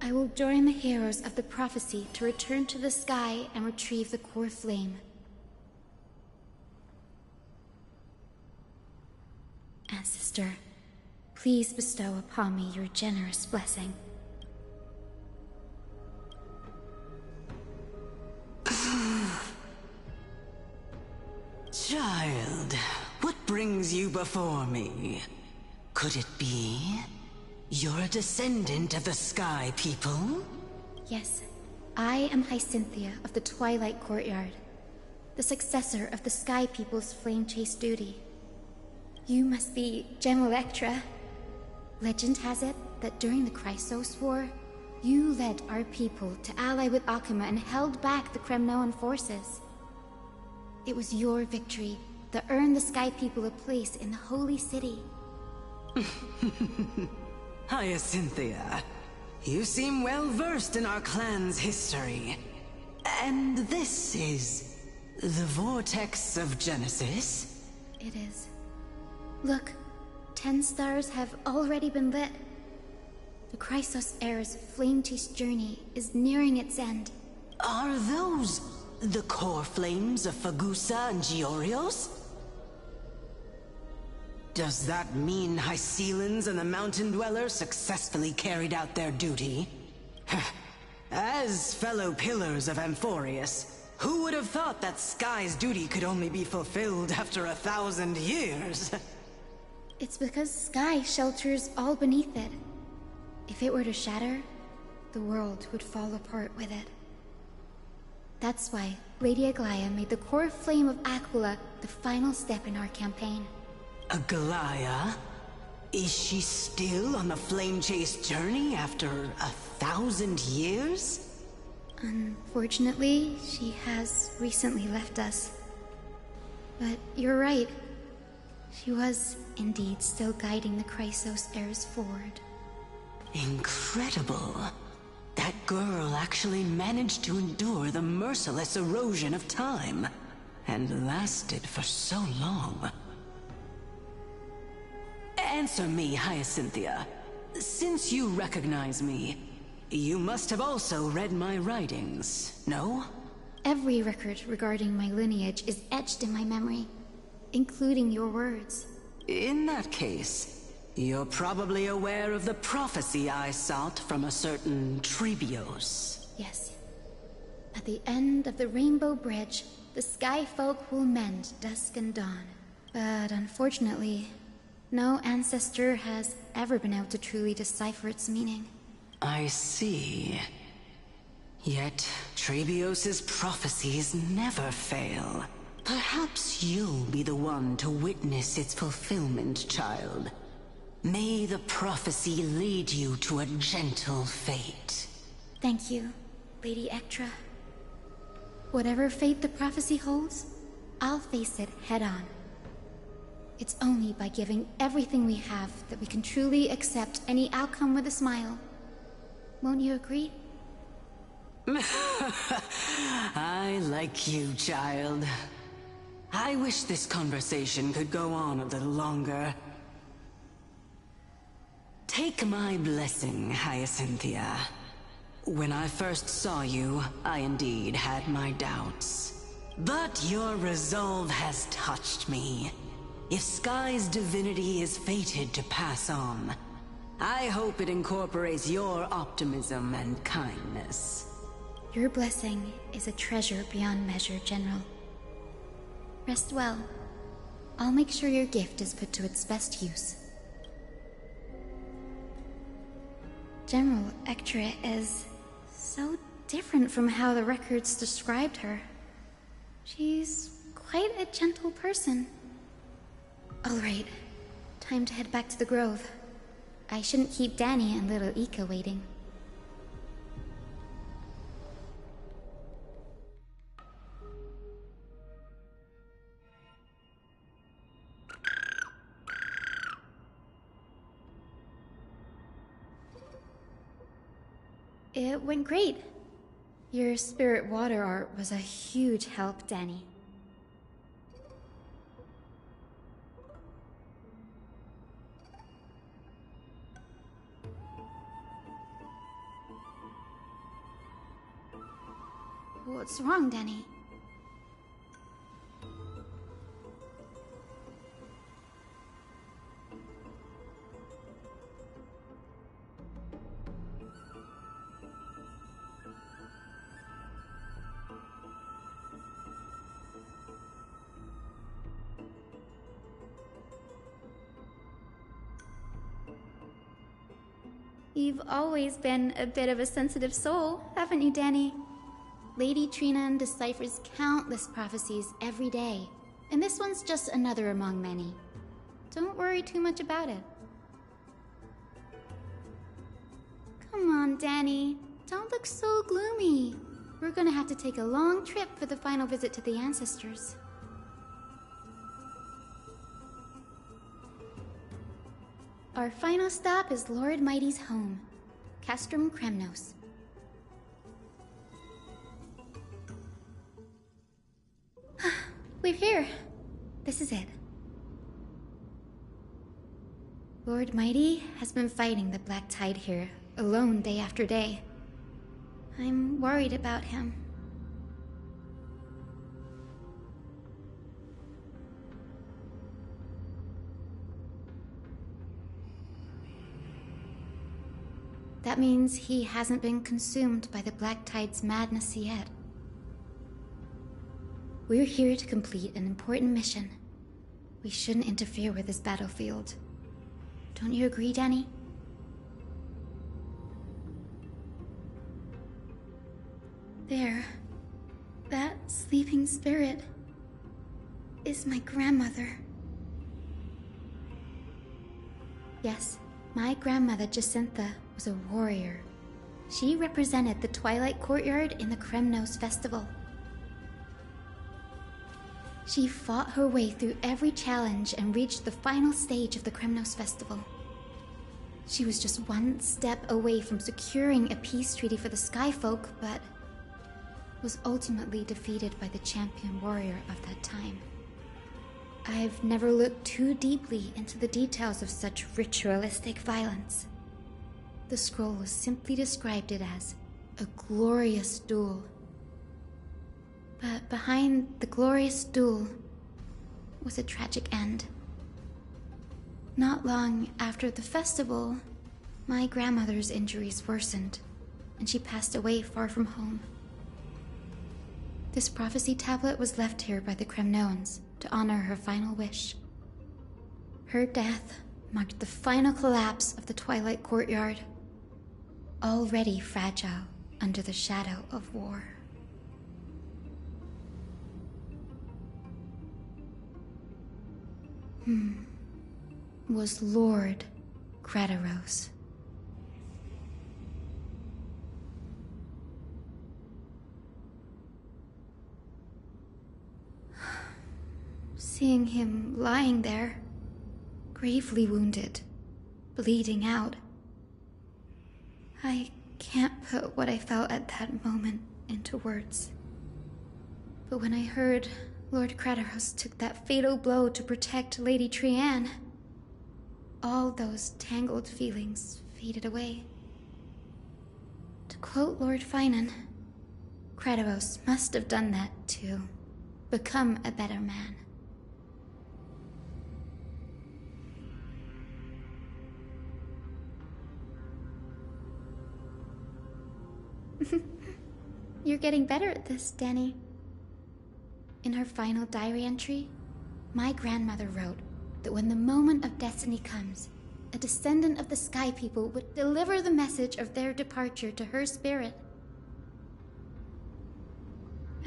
I will join the heroes of the prophecy to return to the sky and retrieve the core flame. Ancestor, please bestow upon me your generous blessing. Child, what brings you before me? Could it be you're a descendant of the Sky People? Yes, I am Hyacinthia of the Twilight Courtyard, the successor of the Sky People's Flame Chase duty. You must be Gem Electra. Legend has it that during the Chrysos War, you led our people to ally with Akuma and held back the Kremnoan forces. It was your victory that earned the Sky People a place in the Holy City. Hyacinthia, you seem well versed in our clan's history. And this is the Vortex of Genesis? It is. Look, 10 stars have already been lit. The Chrysos Heir's flame-chase journey is nearing its end. Are those the core flames of Fagusa and Giorios? Does that mean Hycelans and the Mountain Dwellers successfully carried out their duty? As fellow pillars of Amphorius, who would have thought that Sky's duty could only be fulfilled after 1,000 years? It's because Sky shelters all beneath it. If it were to shatter, the world would fall apart with it. That's why Lady Aglaya made the core flame of Aquila the final step in our campaign. Aglaya? Is she still on the flame chase journey after 1,000 years? Unfortunately, she has recently left us. But you're right. She was indeed still guiding the Chrysos heirs forward. Incredible. That girl actually managed to endure the merciless erosion of time, and lasted for so long. Answer me, Hyacinthia. Since you recognize me, you must have also read my writings, no? Every record regarding my lineage is etched in my memory, including your words. In that case, you're probably aware of the prophecy I sought from a certain Trebios. Yes. At the end of the Rainbow Bridge, the Sky Folk will mend dusk and dawn. But unfortunately, no ancestor has ever been able to truly decipher its meaning. I see. Yet, Trebios's prophecies never fail. Perhaps you'll be the one to witness its fulfillment, child. May the prophecy lead you to a gentle fate. Thank you, Lady Ectra. Whatever fate the prophecy holds, I'll face it head-on. It's only by giving everything we have that we can truly accept any outcome with a smile. Won't you agree? I like you, child. I wish this conversation could go on a little longer. Take my blessing, Hyacinthia. When I first saw you, I indeed had my doubts. But your resolve has touched me. If Sky's divinity is fated to pass on, I hope it incorporates your optimism and kindness. Your blessing is a treasure beyond measure, General. Rest well. I'll make sure your gift is put to its best use. General Ectra is so different from how the records described her. She's quite a gentle person. All right, time to head back to the grove. I shouldn't keep Danny and little Ika waiting. It went great. Your spirit water art was a huge help, Danny. What's wrong, Danny? You've always been a bit of a sensitive soul, haven't you, Danny? Lady Trinan deciphers countless prophecies every day, and this one's just another among many. Don't worry too much about it. Come on, Danny. Don't look so gloomy. We're gonna have to take a long trip for the final visit to the ancestors. Our final stop is Lord Mighty's home, Castrum Kremnos. We're here. This is it. Lord Mighty has been fighting the Black Tide here, alone day after day. I'm worried about him. That means he hasn't been consumed by the Black Tide's madness yet. We're here to complete an important mission. We shouldn't interfere with this battlefield. Don't you agree, Danny? There. That sleeping spirit is my grandmother. Yes, my grandmother Jacintha was a warrior. She represented the Twilight Courtyard in the Kremnos Festival. She fought her way through every challenge and reached the final stage of the Kremnos Festival. She was just one step away from securing a peace treaty for the Skyfolk, but was ultimately defeated by the champion warrior of that time. I've never looked too deeply into the details of such ritualistic violence. The scroll simply described it as a glorious duel. But behind the glorious duel was a tragic end. Not long after the festival, my grandmother's injuries worsened, and she passed away far from home. This prophecy tablet was left here by the Kremnoans to honor her final wish. Her death marked the final collapse of the Twilight Courtyard, already fragile under the shadow of war. Was Lord Gradaros. Seeing him lying there, gravely wounded, bleeding out, I can't put what I felt at that moment into words. But when I heard Lord Gradaros took that fatal blow to protect Lady Trian, all those tangled feelings faded away. To quote Lord Finan, Gradaros must have done that to become a better man. You're getting better at this, Danny. In her final diary entry, my grandmother wrote that when the moment of destiny comes, a descendant of the Sky People would deliver the message of their departure to her spirit.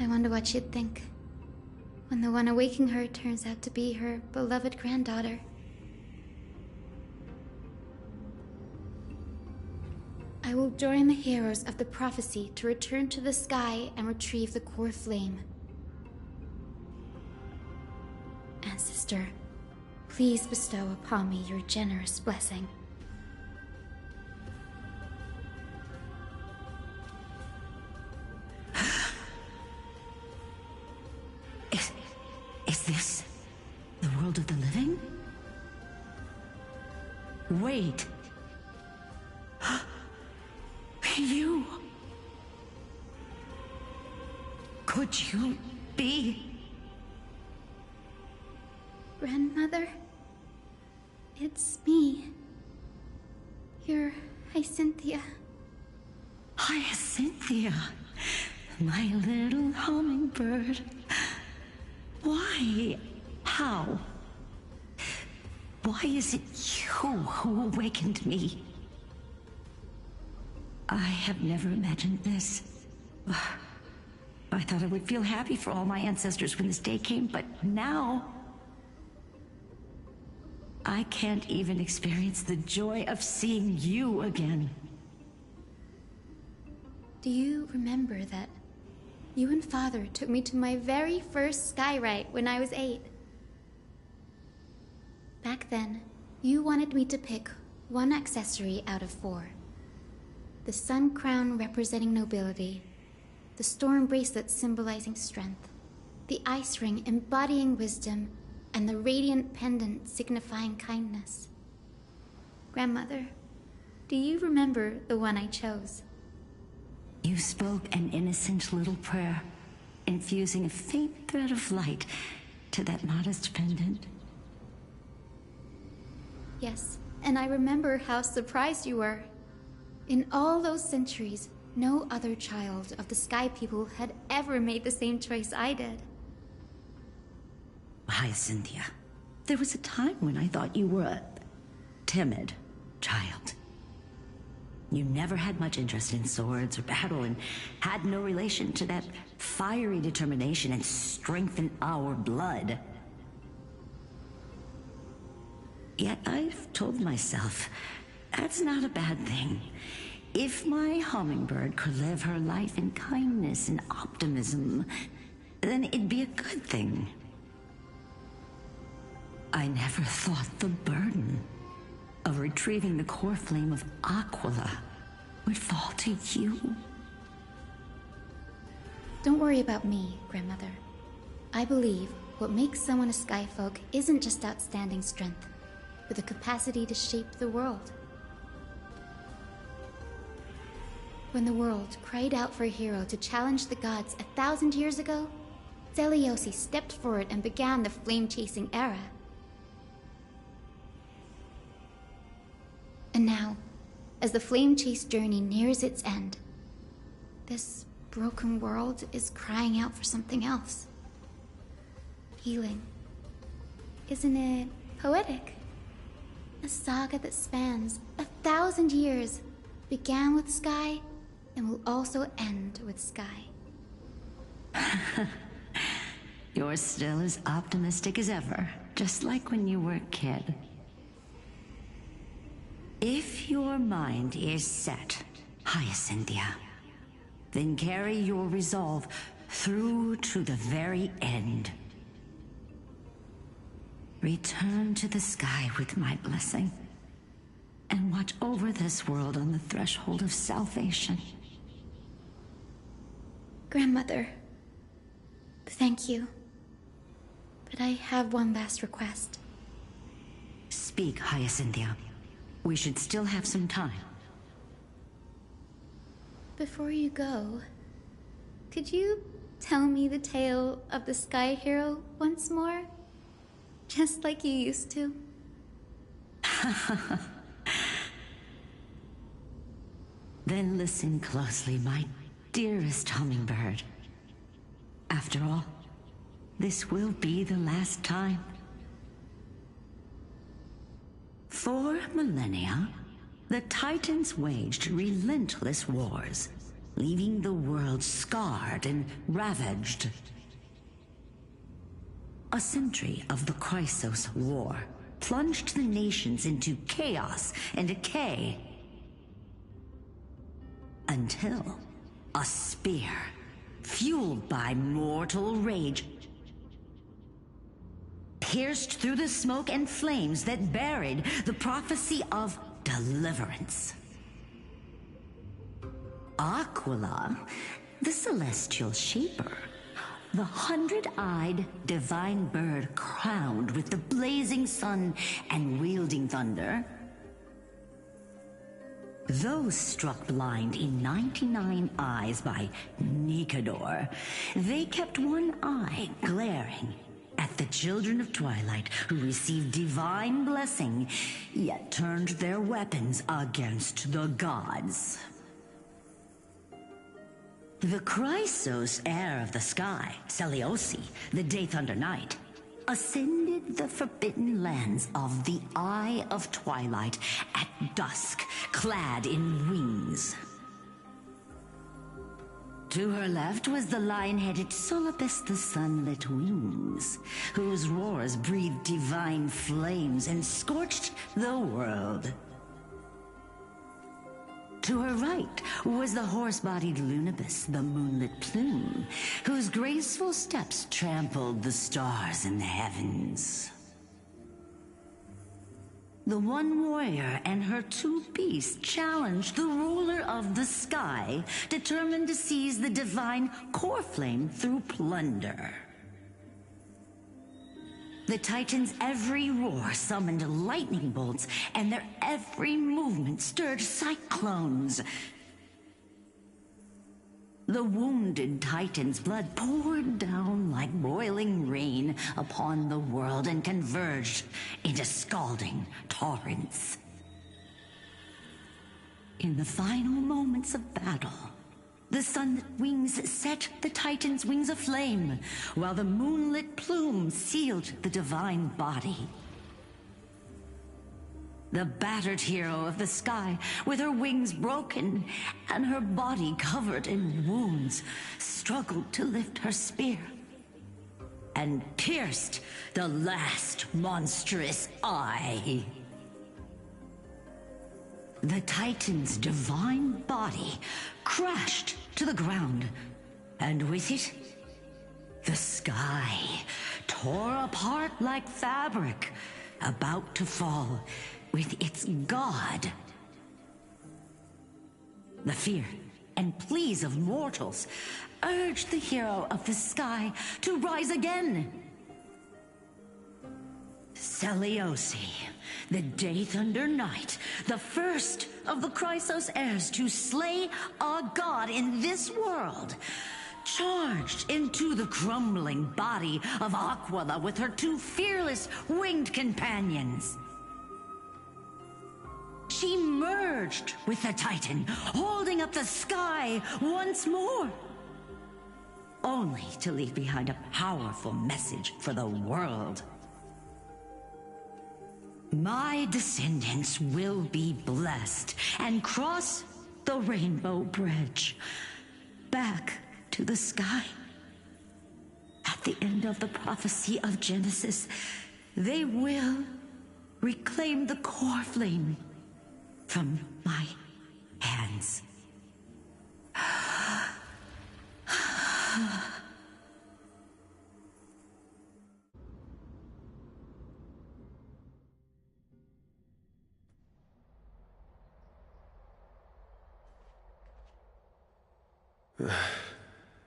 I wonder what she'd think when the one awaking her turns out to be her beloved granddaughter. I will join the heroes of the prophecy to return to the sky and retrieve the core flame. Ancestor, please bestow upon me your generous blessing. Is this the world of the living? Wait. You... could you be? Grandmother? It's me. Your Hyacinthia. Hyacinthia, my little hummingbird. Why? How? Why is it you who awakened me? I have never imagined this. I thought I would feel happy for all my ancestors when this day came, but now I can't even experience the joy of seeing you again. Do you remember that you and Father took me to my very first sky rite when I was 8? Back then, you wanted me to pick one accessory out of 4. The sun crown representing nobility, the storm bracelet symbolizing strength, the ice ring embodying wisdom, and the radiant pendant signifying kindness. Grandmother, do you remember the one I chose? You spoke an innocent little prayer, infusing a faint thread of light to that modest pendant. Yes, and I remember how surprised you were. In all those centuries, no other child of the Sky People had ever made the same choice I did. Hyacinthia, there was a time when I thought you were a timid child. You never had much interest in swords or battle and had no relation to that fiery determination and strength in our blood. Yet I've told myself, that's not a bad thing. If my hummingbird could live her life in kindness and optimism, then it'd be a good thing. I never thought the burden of retrieving the core flame of Aquila would fall to you. Don't worry about me, Grandmother. I believe what makes someone a Skyfolk isn't just outstanding strength, but the capacity to shape the world. When the world cried out for a hero to challenge the gods 1,000 years ago, Zeliosi stepped forward and began the flame-chasing era. And now, as the flame chase journey nears its end, this broken world is crying out for something else. Healing. Isn't it poetic? A saga that spans 1,000 years, began with Sky, and will also end with Sky. You're still as optimistic as ever, just like when you were a kid. If your mind is set, Hyacinthia, then carry your resolve through to the very end. Return to the sky with my blessing, and watch over this world on the threshold of salvation. Grandmother, thank you. But I have one last request. Speak, Hyacinthia. We should still have some time. Before you go, could you tell me the tale of the Sky Hero once more? Just like you used to. Then listen closely, my dearest hummingbird. After all, this will be the last time. For millennia, the Titans waged relentless wars, leaving the world scarred and ravaged. A century of the Chrysos War plunged the nations into chaos and decay. Until a spear, fueled by mortal rage, pierced through the smoke and flames that buried the prophecy of deliverance. Aquila, the celestial shaper, the 100-eyed divine bird crowned with the blazing sun and wielding thunder, Though struck blind in 99 eyes by Nikador, they kept one eye glaring at the children of Twilight who received divine blessing, yet turned their weapons against the gods. The Chrysos heir of the sky, Seliosi, the Day Thunder Knight, ascended the forbidden lands of the Eye of Twilight at dusk, clad in wings. To her left was the lion-headed Solibus the Sunlit Wings, whose roars breathed divine flames and scorched the world. To her right was the horse-bodied Lunibus, the Moonlit Plume, whose graceful steps trampled the stars in the heavens. The one warrior and her two beasts challenged the ruler of the sky, determined to seize the divine core flame through plunder. The Titans' every roar summoned lightning bolts, and their every movement stirred cyclones. The wounded Titan's blood poured down like boiling rain upon the world and converged into scalding torrents. In the final moments of battle, the Sunlit Wings set the Titan's wings aflame, while the Moonlit Plume sealed the divine body. The battered hero of the sky, with her wings broken and her body covered in wounds, struggled to lift her spear and pierced the last monstrous eye. The Titan's divine body crashed to the ground, and with it, the sky tore apart like fabric, about to fall with its god. The fear and pleas of mortals urged the hero of the sky to rise again. Seliosi, the Day Thunder Knight, the first of the Chrysos heirs to slay a god in this world, charged into the crumbling body of Aquila with her two fearless winged companions. She merged with the Titan, holding up the sky once more, only to leave behind a powerful message for the world. My descendants will be blessed and cross the Rainbow Bridge back to the sky. At the end of the prophecy of Genesis, they will reclaim the core flame from my hands.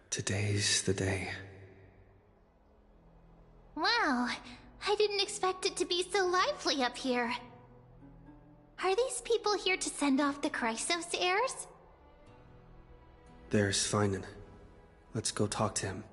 Today's the day. Wow, I didn't expect it to be so lively up here. Are these people here to send off the Chrysos heirs? There's Finan. Let's go talk to him.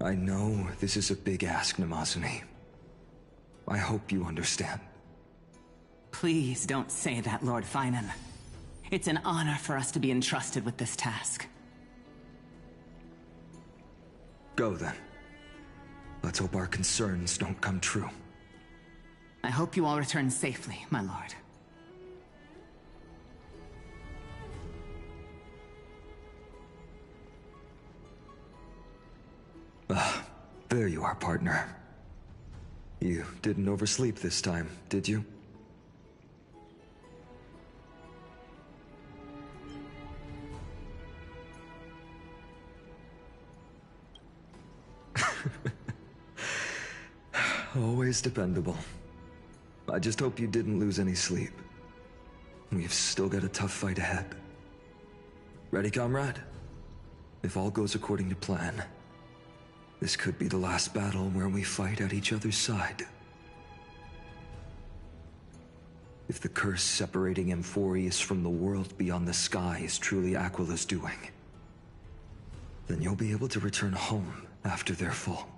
I know this is a big ask, Namazuni. I hope you understand. Please don't say that, Lord Finan. It's an honor for us to be entrusted with this task. Go then. Let's hope our concerns don't come true. I hope you all return safely, my lord. There you are, partner. You didn't oversleep this time, did you? Always dependable. I just hope you didn't lose any sleep. We've still got a tough fight ahead. Ready, comrade? If all goes according to plan, this could be the last battle where we fight at each other's side. If the curse separating Amphorius from the world beyond the sky is truly Aquila's doing, then you'll be able to return home after their fall.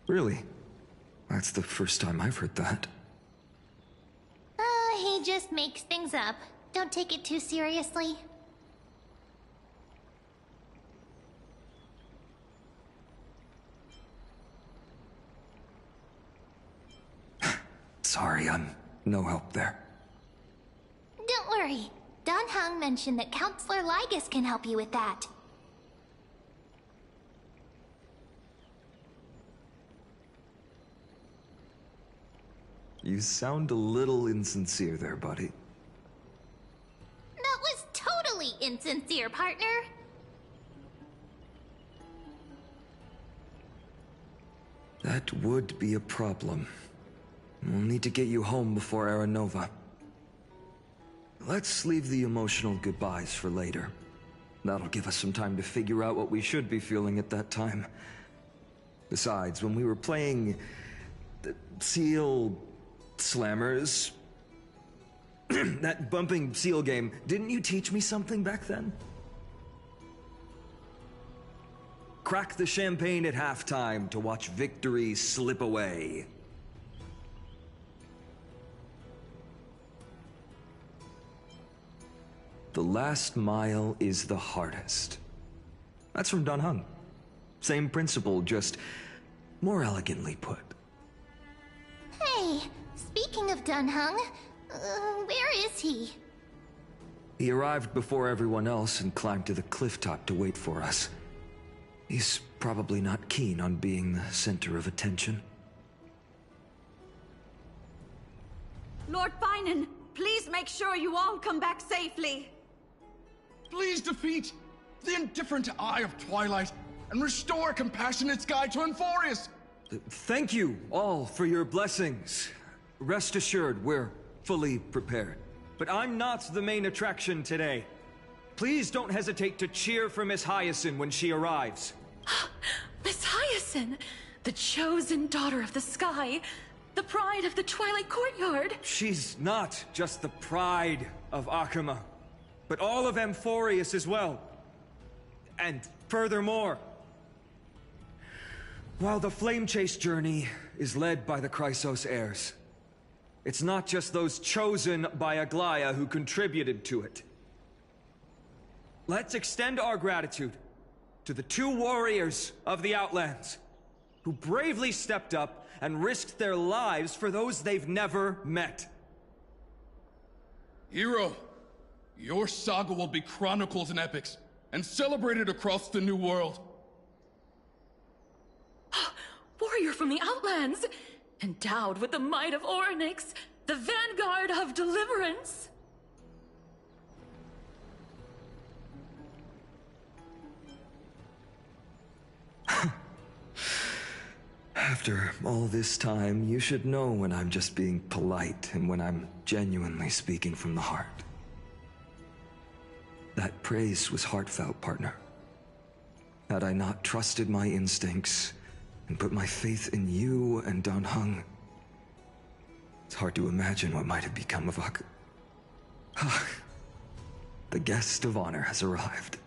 Really? That's the first time I've heard that. He just makes things up. Don't take it too seriously. Sorry, I'm no help there. Don't worry. Dan Heng mentioned that Counselor Lygus can help you with that. You sound a little insincere there, buddy. That was totally insincere, partner. That would be a problem. We'll need to get you home before Aranova. Let's leave the emotional goodbyes for later. That'll give us some time to figure out what we should be feeling at that time. Besides, when we were playing the Seal Slammers, that bumping seal game, didn't you teach me something back then? Crack the champagne at halftime to watch victory slip away. The last mile is the hardest. That's from Dan Heng. Same principle, just more elegantly put. Hey, speaking of Dan Heng, where is he? He arrived before everyone else and climbed to the cliff top to wait for us. He's probably not keen on being the center of attention. Lord Finan, please make sure you all come back safely. Please defeat the indifferent Eye of Twilight and restore a compassionate sky to Amphorius. Thank you all for your blessings. Rest assured, we're fully prepared. But I'm not the main attraction today. Please don't hesitate to cheer for Miss Hyacinth when she arrives. Miss Hyacinth, the chosen daughter of the sky, the pride of the Twilight Courtyard. She's not just the pride of Akama, but all of Amphorius as well. And furthermore, while the Flame Chase journey is led by the Chrysos heirs, it's not just those chosen by Aglaya who contributed to it. Let's extend our gratitude to the 2 warriors of the Outlands who bravely stepped up and risked their lives for those they've never met. Hero, your saga will be chronicled in epics and celebrated across the New World. Warrior from the Outlands, endowed with the might of Orynyx, the vanguard of deliverance. After all this time, you should know when I'm just being polite and when I'm genuinely speaking from the heart. That praise was heartfelt, partner. Had I not trusted my instincts and put my faith in you and Dan Heng, it's hard to imagine what might have become of The guest of honor has arrived.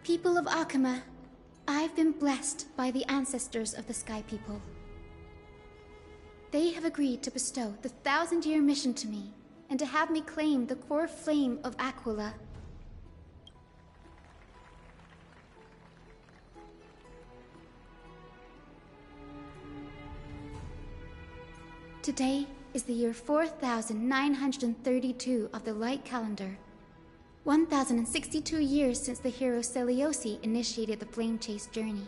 People of Akama, I've been blessed by the ancestors of the Sky People. They have agreed to bestow the 1,000-year mission to me, and to have me claim the core flame of Aquila. Today is the year 4932 of the Light Calendar. 1062 years since the hero Seliosi initiated the Flame Chase journey.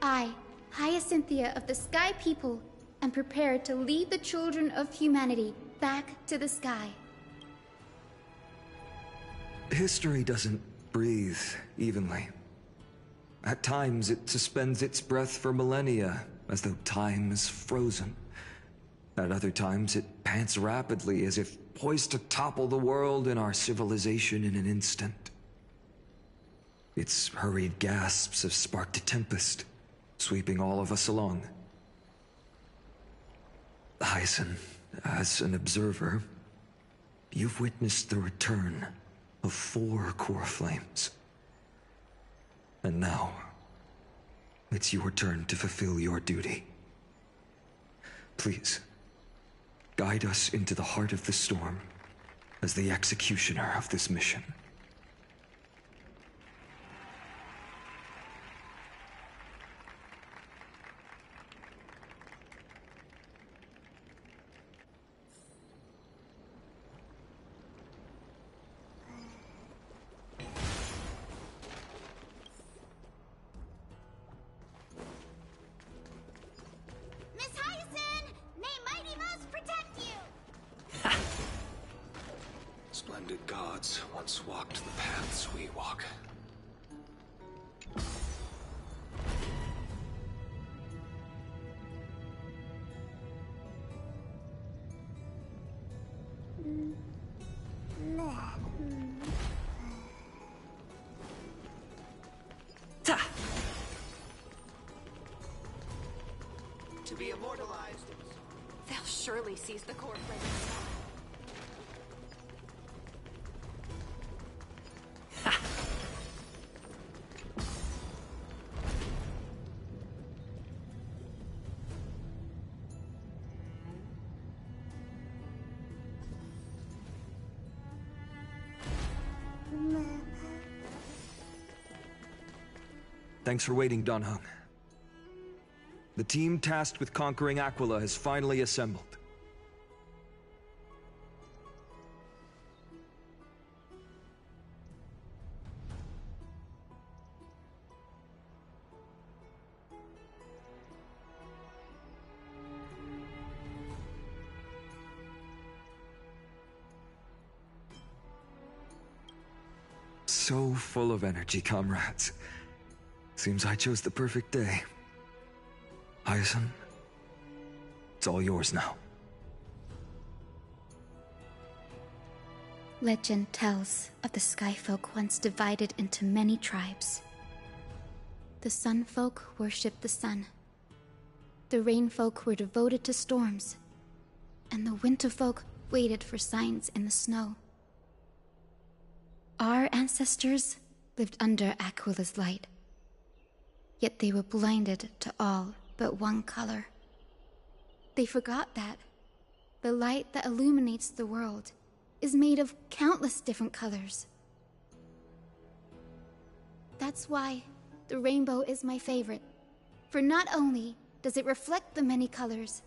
I, Hyacinthia of the Sky People, am prepared to lead the children of humanity back to the sky. History doesn't breathe evenly. At times, it suspends its breath for millennia, as though time is frozen. At other times, it pants rapidly, as if poised to topple the world and our civilization in an instant. Its hurried gasps have sparked a tempest, sweeping all of us along. Hyacinth, as an observer, you've witnessed the return of 4 core flames. And now, it's your turn to fulfill your duty. Please, guide us into the heart of the storm as the executioner of this mission. Miss Hyacinth! May Mighty Mouse protect you! Splendid gods once walked the paths we walk. To be immortalized. They'll surely seize the core flames. Thanks for waiting, Donhung. The team tasked with conquering Aquila has finally assembled. So full of energy, comrades. Seems I chose the perfect day. Hyacinth, it's all yours now. Legend tells of the Sky Folk once divided into many tribes. The Sun Folk worshipped the sun. The Rain Folk were devoted to storms. And the Winter Folk waited for signs in the snow. Our ancestors lived under Aquila's light. Yet they were blinded to all but one color. They forgot that the light that illuminates the world is made of countless different colors. That's why the rainbow is my favorite, for not only does it reflect the many colors,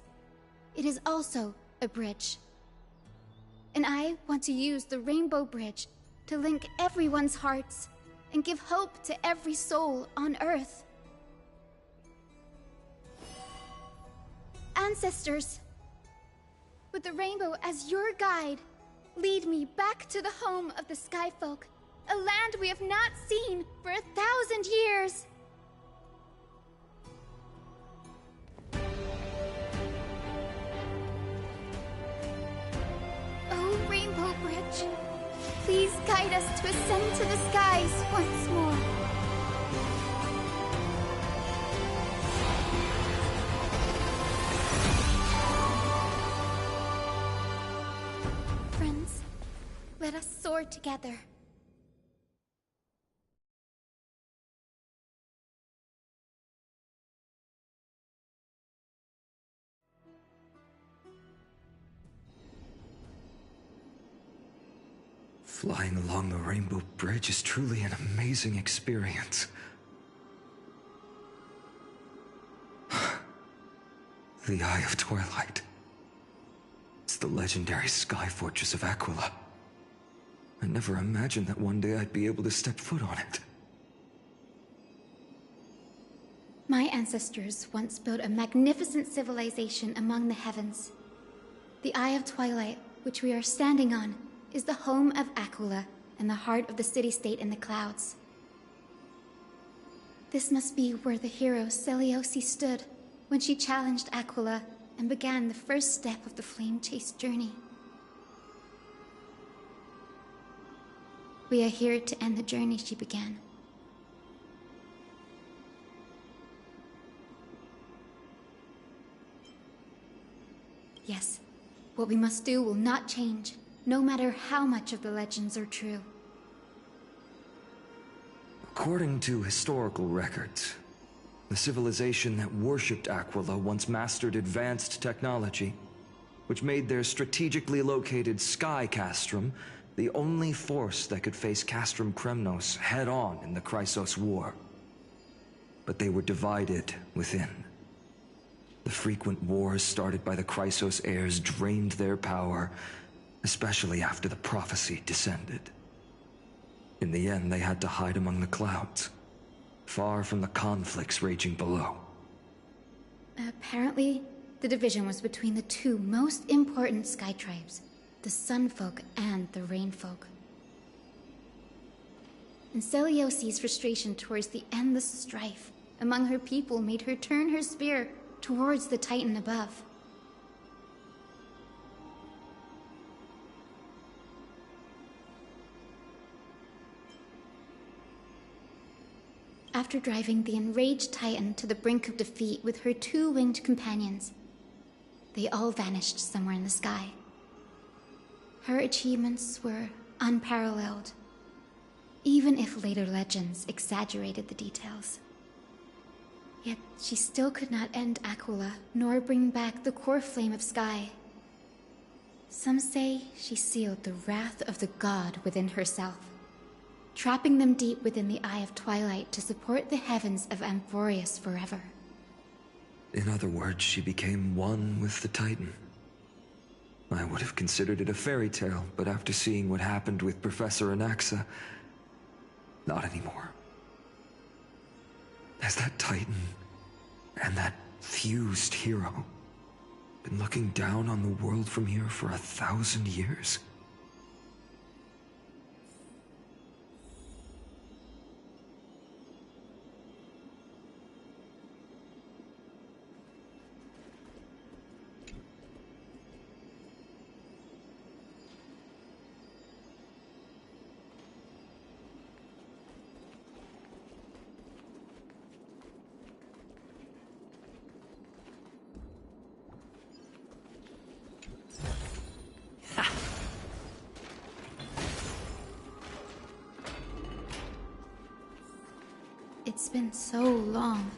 it is also a bridge. And I want to use the Rainbow Bridge to link everyone's hearts and give hope to every soul on Earth. Ancestors, with the rainbow as your guide, lead me back to the home of the Sky Folk, a land we have not seen for 1,000 years. Oh, Rainbow Bridge, please guide us to ascend to the skies once more. Friends, let us soar together. Flying along the Rainbow Bridge is truly an amazing experience. The Eye of Twilight. It's the legendary sky fortress of Aquila. I never imagined that one day I'd be able to step foot on it. My ancestors once built a magnificent civilization among the heavens. The Eye of Twilight, which we are standing on, is the home of Aquila and the heart of the city-state in the clouds. This must be where the hero Seliosi stood when she challenged Aquila and began the first step of the flame chase journey. We are here to end the journey she began. Yes, what we must do will not change, no matter how much of the legends are true. According to historical records, the civilization that worshipped Aquila once mastered advanced technology, which made their strategically located Sky Castrum the only force that could face Castrum Kremnos head-on in the Chrysos War. But they were divided within. The frequent wars started by the Chrysos heirs drained their power, especially after the prophecy descended. In the end, they had to hide among the clouds, far from the conflicts raging below. Apparently, the division was between the two most important sky tribes, the Sunfolk and the Rainfolk. And Seliosi's frustration towards the endless strife among her people made her turn her spear towards the Titan above. After driving the enraged Titan to the brink of defeat with her two winged companions, they all vanished somewhere in the sky. Her achievements were unparalleled, even if later legends exaggerated the details. Yet she still could not end Aquila, nor bring back the core flame of Sky. Some say she sealed the wrath of the god within herself, trapping them deep within the Eye of Twilight to support the heavens of Amphorius forever. In other words, she became one with the Titan. I would have considered it a fairy tale, but after seeing what happened with Professor Anaxa, not anymore. Has that Titan and that fused hero been looking down on the world from here for 1,000 years? It's been so long.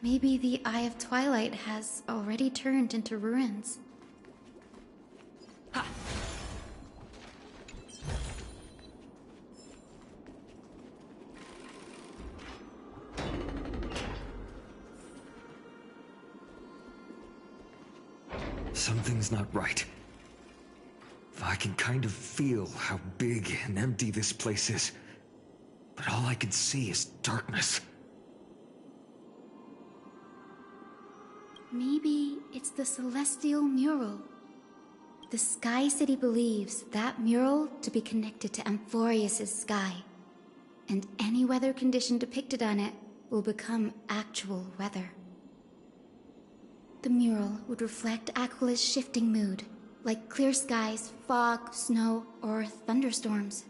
Maybe the Eye of Twilight has already turned into ruins. Ha! Something's not right. I can kind of feel how big and empty this place is. But all I can see is darkness. Maybe it's the Celestial Mural. The Sky City believes that mural to be connected to Amphorius' sky, and any weather condition depicted on it will become actual weather. The mural would reflect Aquila's shifting mood, like clear skies, fog, snow, or thunderstorms.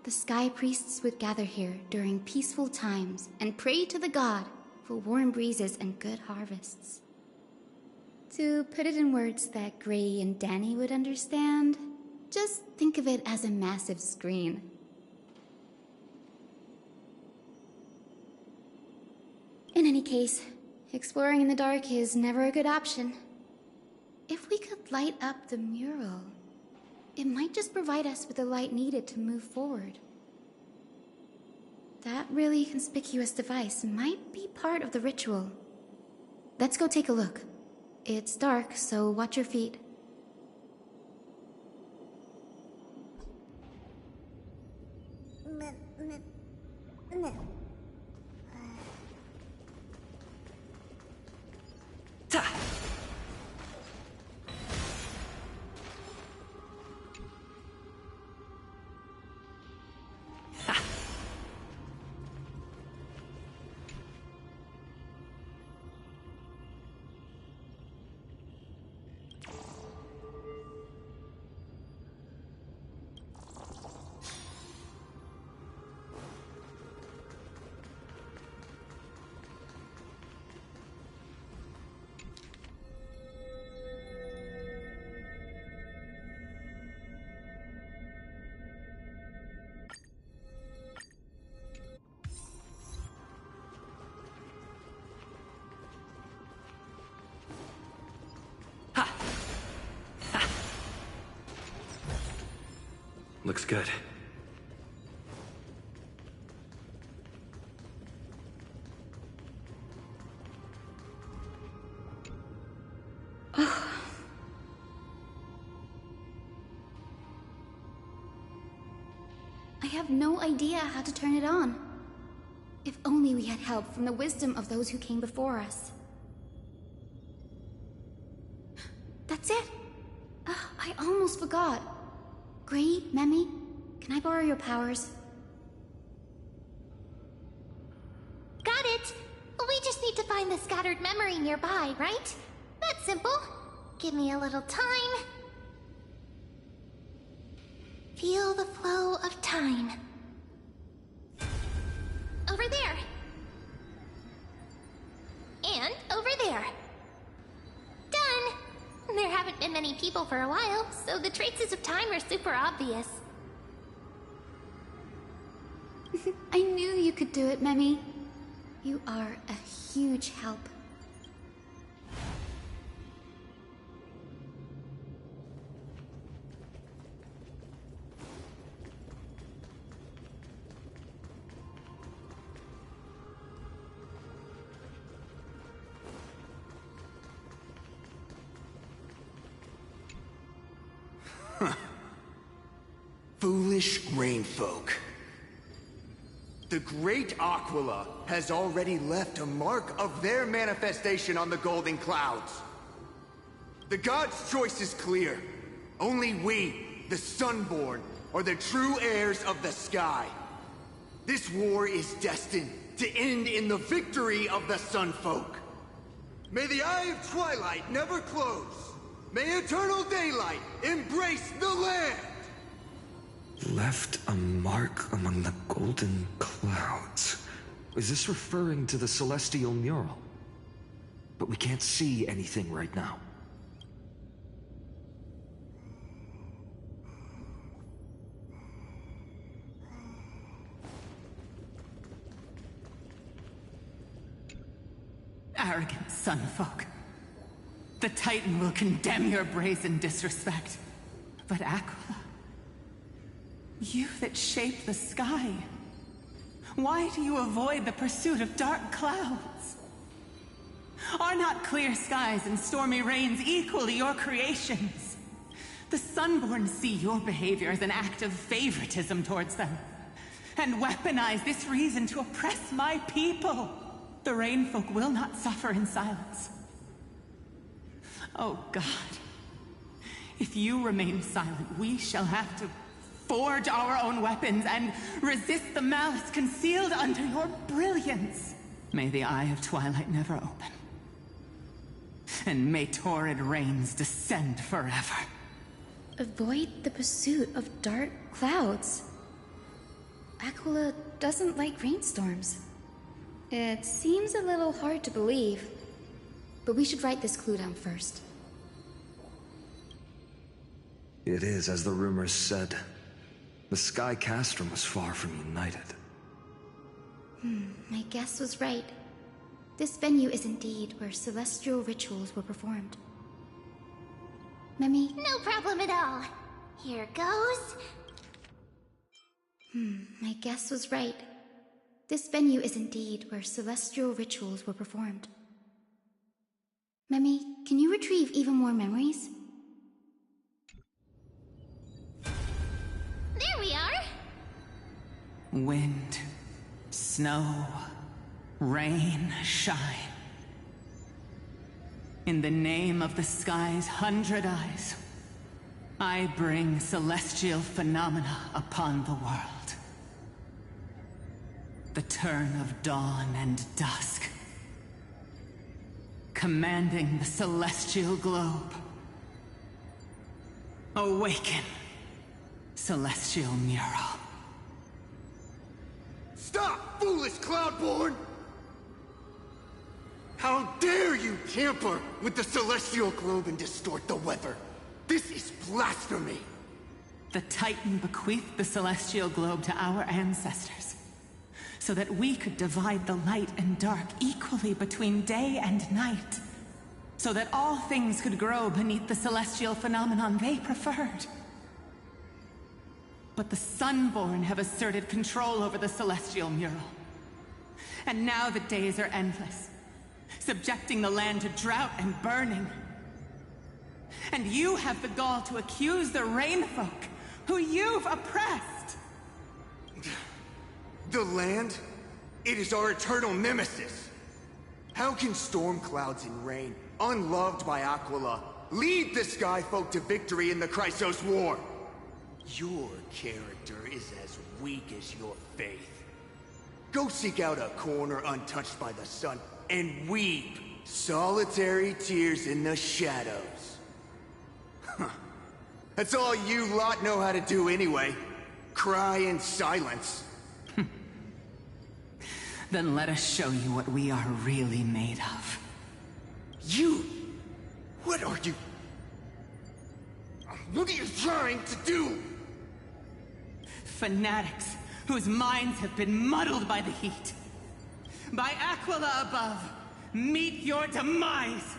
The Sky Priests would gather here during peaceful times and pray to the god for warm breezes and good harvests. To put it in words that Gray and Danny would understand, just think of it as a massive screen. In any case, exploring in the dark is never a good option. If we could light up the mural, it might just provide us with the light needed to move forward. That really conspicuous device might be part of the ritual. Let's go take a look. It's dark, so watch your feet. Looks good. I have no idea how to turn it on. If only we had help from the wisdom of those who came before us. That's it! I almost forgot. Gray, Memi, can I borrow your powers? Got it! We just need to find the scattered memory nearby, right? That's simple. Give me a little time. Feel the flow of time. Over there. And over there. Done! There haven't been many people for a while, so the traces of time are super obvious. I knew you could do it, Memi. You are a huge help. Foolish rainfolk. The great Aquila has already left a mark of their manifestation on the golden clouds. The gods' choice is clear. Only we, the Sunborn, are the true heirs of the sky. This war is destined to end in the victory of the Sunfolk. May the Eye of Twilight never close. May eternal daylight embrace the land! Left a mark among the golden clouds. Is this referring to the celestial mural? But we can't see anything right now. Arrogant Sunfolk. The Titan will condemn your brazen disrespect. But Aquila, you that shape the sky, why do you avoid the pursuit of dark clouds? Are not clear skies and stormy rains equally your creations? The Sunborn see your behavior as an act of favoritism towards them, and weaponize this reason to oppress my people. The Rainfolk will not suffer in silence. Oh God, if you remain silent, we shall have to forge our own weapons and resist the malice concealed under your brilliance. May the Eye of Twilight never open. And may torrid rains descend forever. Avoid the pursuit of dark clouds. Aquila doesn't like rainstorms. It seems a little hard to believe, but we should write this clue down first. It is as the rumors said. The Sky Castrum was far from united. My guess was right. This venue is indeed where celestial rituals were performed. Memi? No problem at all. Here goes. My guess was right. This venue is indeed where celestial rituals were performed. Memi, can you retrieve even more memories? There we are! Wind, snow, rain, shine. In the name of the sky's 100 eyes, I bring celestial phenomena upon the world. The turn of dawn and dusk, commanding the celestial globe. Awaken, celestial mural. Stop, foolish Cloudborn! How dare you tamper with the celestial globe and distort the weather? This is blasphemy! The Titan bequeathed the celestial globe to our ancestors, so that we could divide the light and dark equally between day and night, so that all things could grow beneath the celestial phenomenon they preferred. But the Sunborn have asserted control over the celestial mural. And now the days are endless, subjecting the land to drought and burning. And you have the gall to accuse the Rainfolk, who you've oppressed! The land? It is our eternal nemesis! How can storm clouds and rain, unloved by Aquila, lead the Skyfolk to victory in the Chrysos War? Your character is as weak as your faith. Go seek out a corner untouched by the sun and weep solitary tears in the shadows. Huh. That's all you lot know how to do anyway. Cry in silence. Then let us show you what we are really made of. You? What are you? What are you trying to do? Fanatics whose minds have been muddled by the heat. By Aquila above, meet your demise!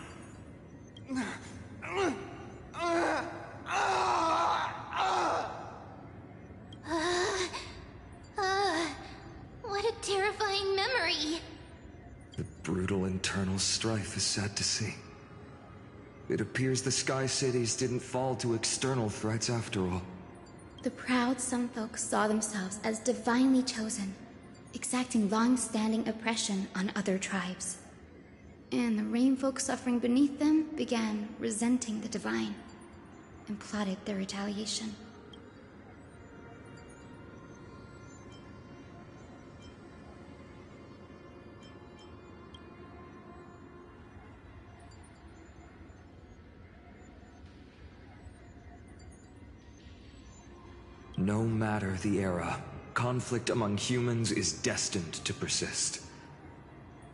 What a terrifying memory! The brutal internal strife is sad to see. It appears the Sky Cities didn't fall to external threats after all. The proud Sunfolk saw themselves as divinely chosen, exacting long-standing oppression on other tribes. And the Rainfolk suffering beneath them began resenting the divine, and plotted their retaliation. No matter the era, conflict among humans is destined to persist.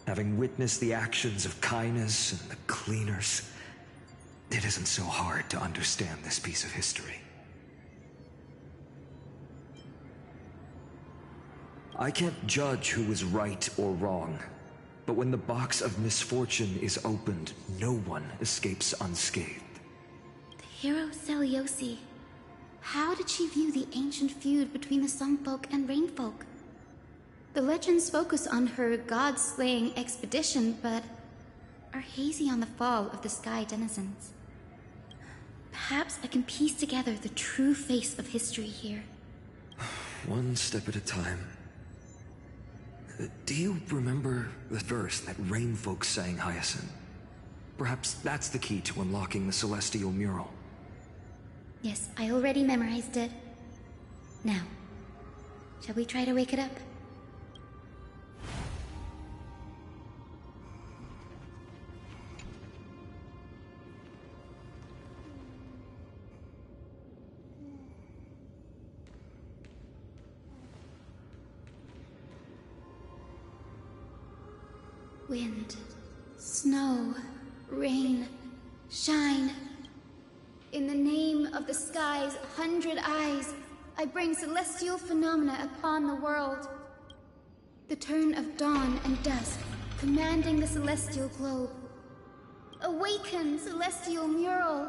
Having witnessed the actions of Kindness and the Cleaners, it isn't so hard to understand this piece of history. I can't judge who was right or wrong, but when the box of misfortune is opened, no one escapes unscathed. The hero Celiosi. How did she view the ancient feud between the Sunfolk and Rainfolk? The legends focus on her god-slaying expedition, but are hazy on the fall of the Sky denizens. Perhaps I can piece together the true face of history here. One step at a time. Do you remember the verse that Rainfolk sang, Hyacinth? Perhaps that's the key to unlocking the celestial mural. Yes, I already memorized it. Now, shall we try to wake it up? Wind, snow, rain, shine. In the name of the sky's 100 eyes, I bring celestial phenomena upon the world. The turn of dawn and dusk, commanding the celestial globe. Awaken, celestial mural!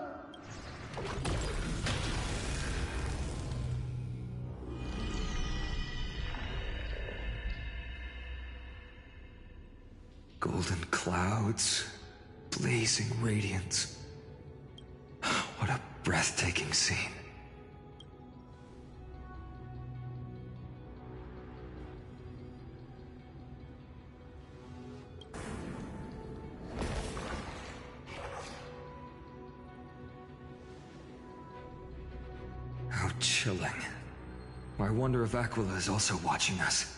Golden clouds, blazing radiance. What a breathtaking scene. How chilling. I wonder if Aquila is also watching us.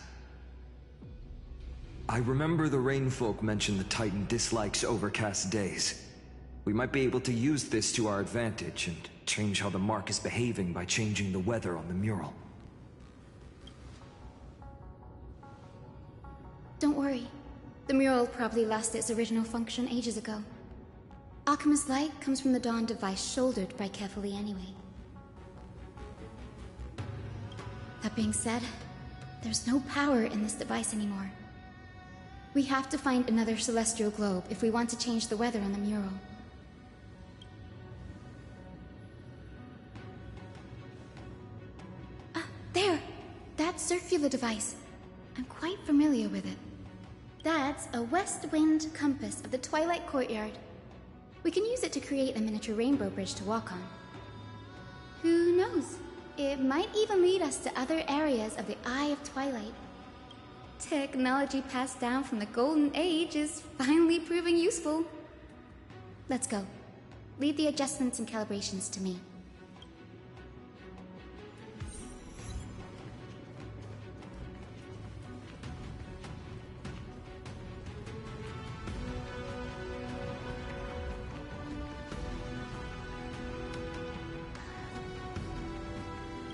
I remember the Rainfolk mentioned the Titan dislikes overcast days. We might be able to use this to our advantage and change how the mark is behaving by changing the weather on the mural. Don't worry. The mural probably lost its original function ages ago. Alchemist's light comes from the Dawn device shouldered by Kefali anyway. That being said, there's no power in this device anymore. We have to find another celestial globe if we want to change the weather on the mural. Ah, there! That circular device. I'm quite familiar with it. That's a west wind compass of the Twilight Courtyard. We can use it to create a miniature rainbow bridge to walk on. Who knows? It might even lead us to other areas of the Eye of Twilight. Technology passed down from the Golden Age is finally proving useful. Let's go. Leave the adjustments and calibrations to me.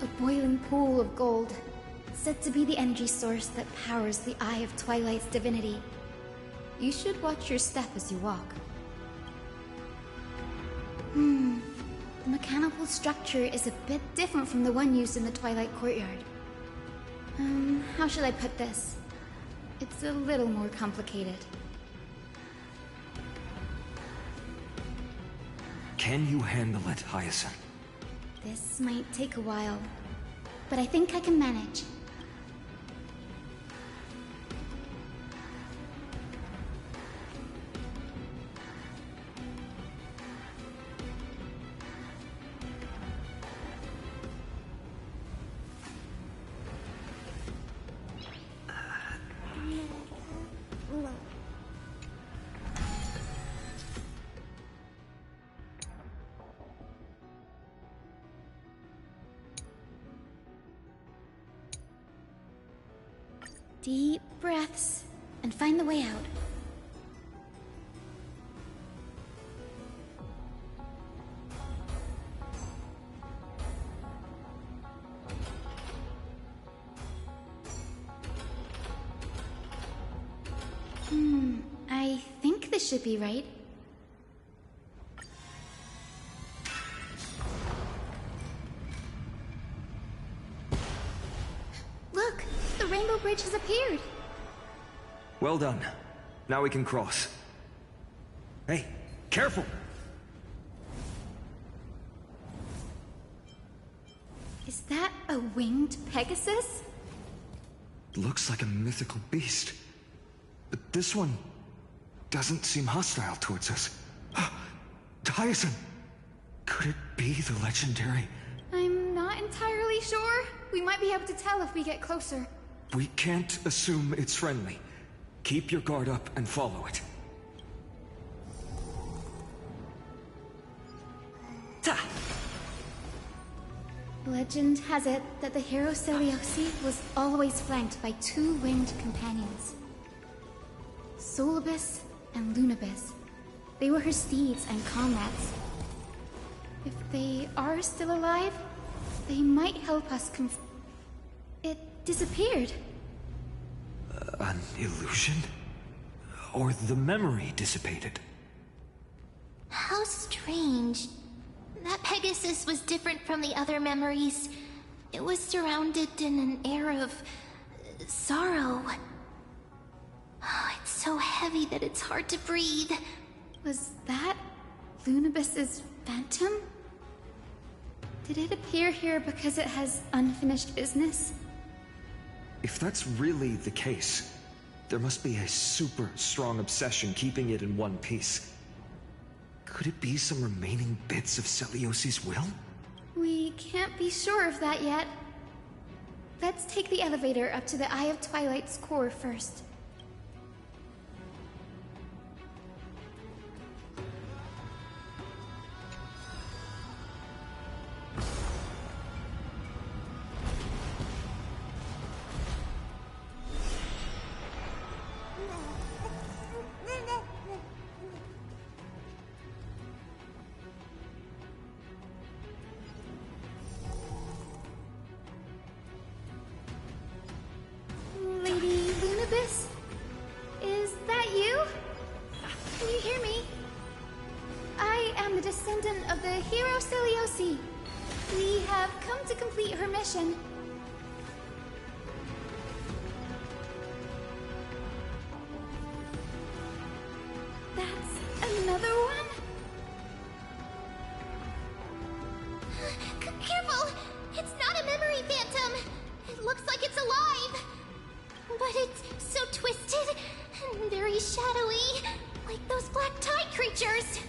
A boiling pool of gold, said to be the energy source that powers the Eye of Twilight's divinity. You should watch your step as you walk. The mechanical structure is a bit different from the one used in the Twilight Courtyard. How should I put this? It's a little more complicated. Can you handle it, Hyacinth? This might take a while, but I think I can manage. Deep breaths, and find the way out. I think this should be right. Look! The rainbow bridge has appeared! Well done. Now we can cross. Hey, careful! Is that a winged Pegasus? Looks like a mythical beast. But this one doesn't seem hostile towards us. Hyacinth! Could it be the legendary? I'm not entirely sure. We might be able to tell if we get closer. We can't assume it's friendly. Keep your guard up and follow it. Ta! Legend has it that the hero Celiosi was always flanked by two winged companions. Solibus and Lunabis. They were her steeds and comrades. If they are still alive, they might help us It disappeared. An illusion? Or the memory dissipated? How strange. That Pegasus was different from the other memories. It was surrounded in an air of sorrow. Oh, it's so heavy that it's hard to breathe. Was that Lunabis's phantom? Did it appear here because it has unfinished business? If that's really the case, there must be a super strong obsession keeping it in one piece. Could it be some remaining bits of Celiosi's will? We can't be sure of that yet. Let's take the elevator up to the Eye of Twilight's core first. Lady Lunabis? Is that you? Can you hear me? I am the descendant of the hero Celiosi. We have come to complete her mission. That's another one? Careful! It's not a memory phantom! It looks like it's alive! But it's so twisted and very shadowy, like those black tide creatures.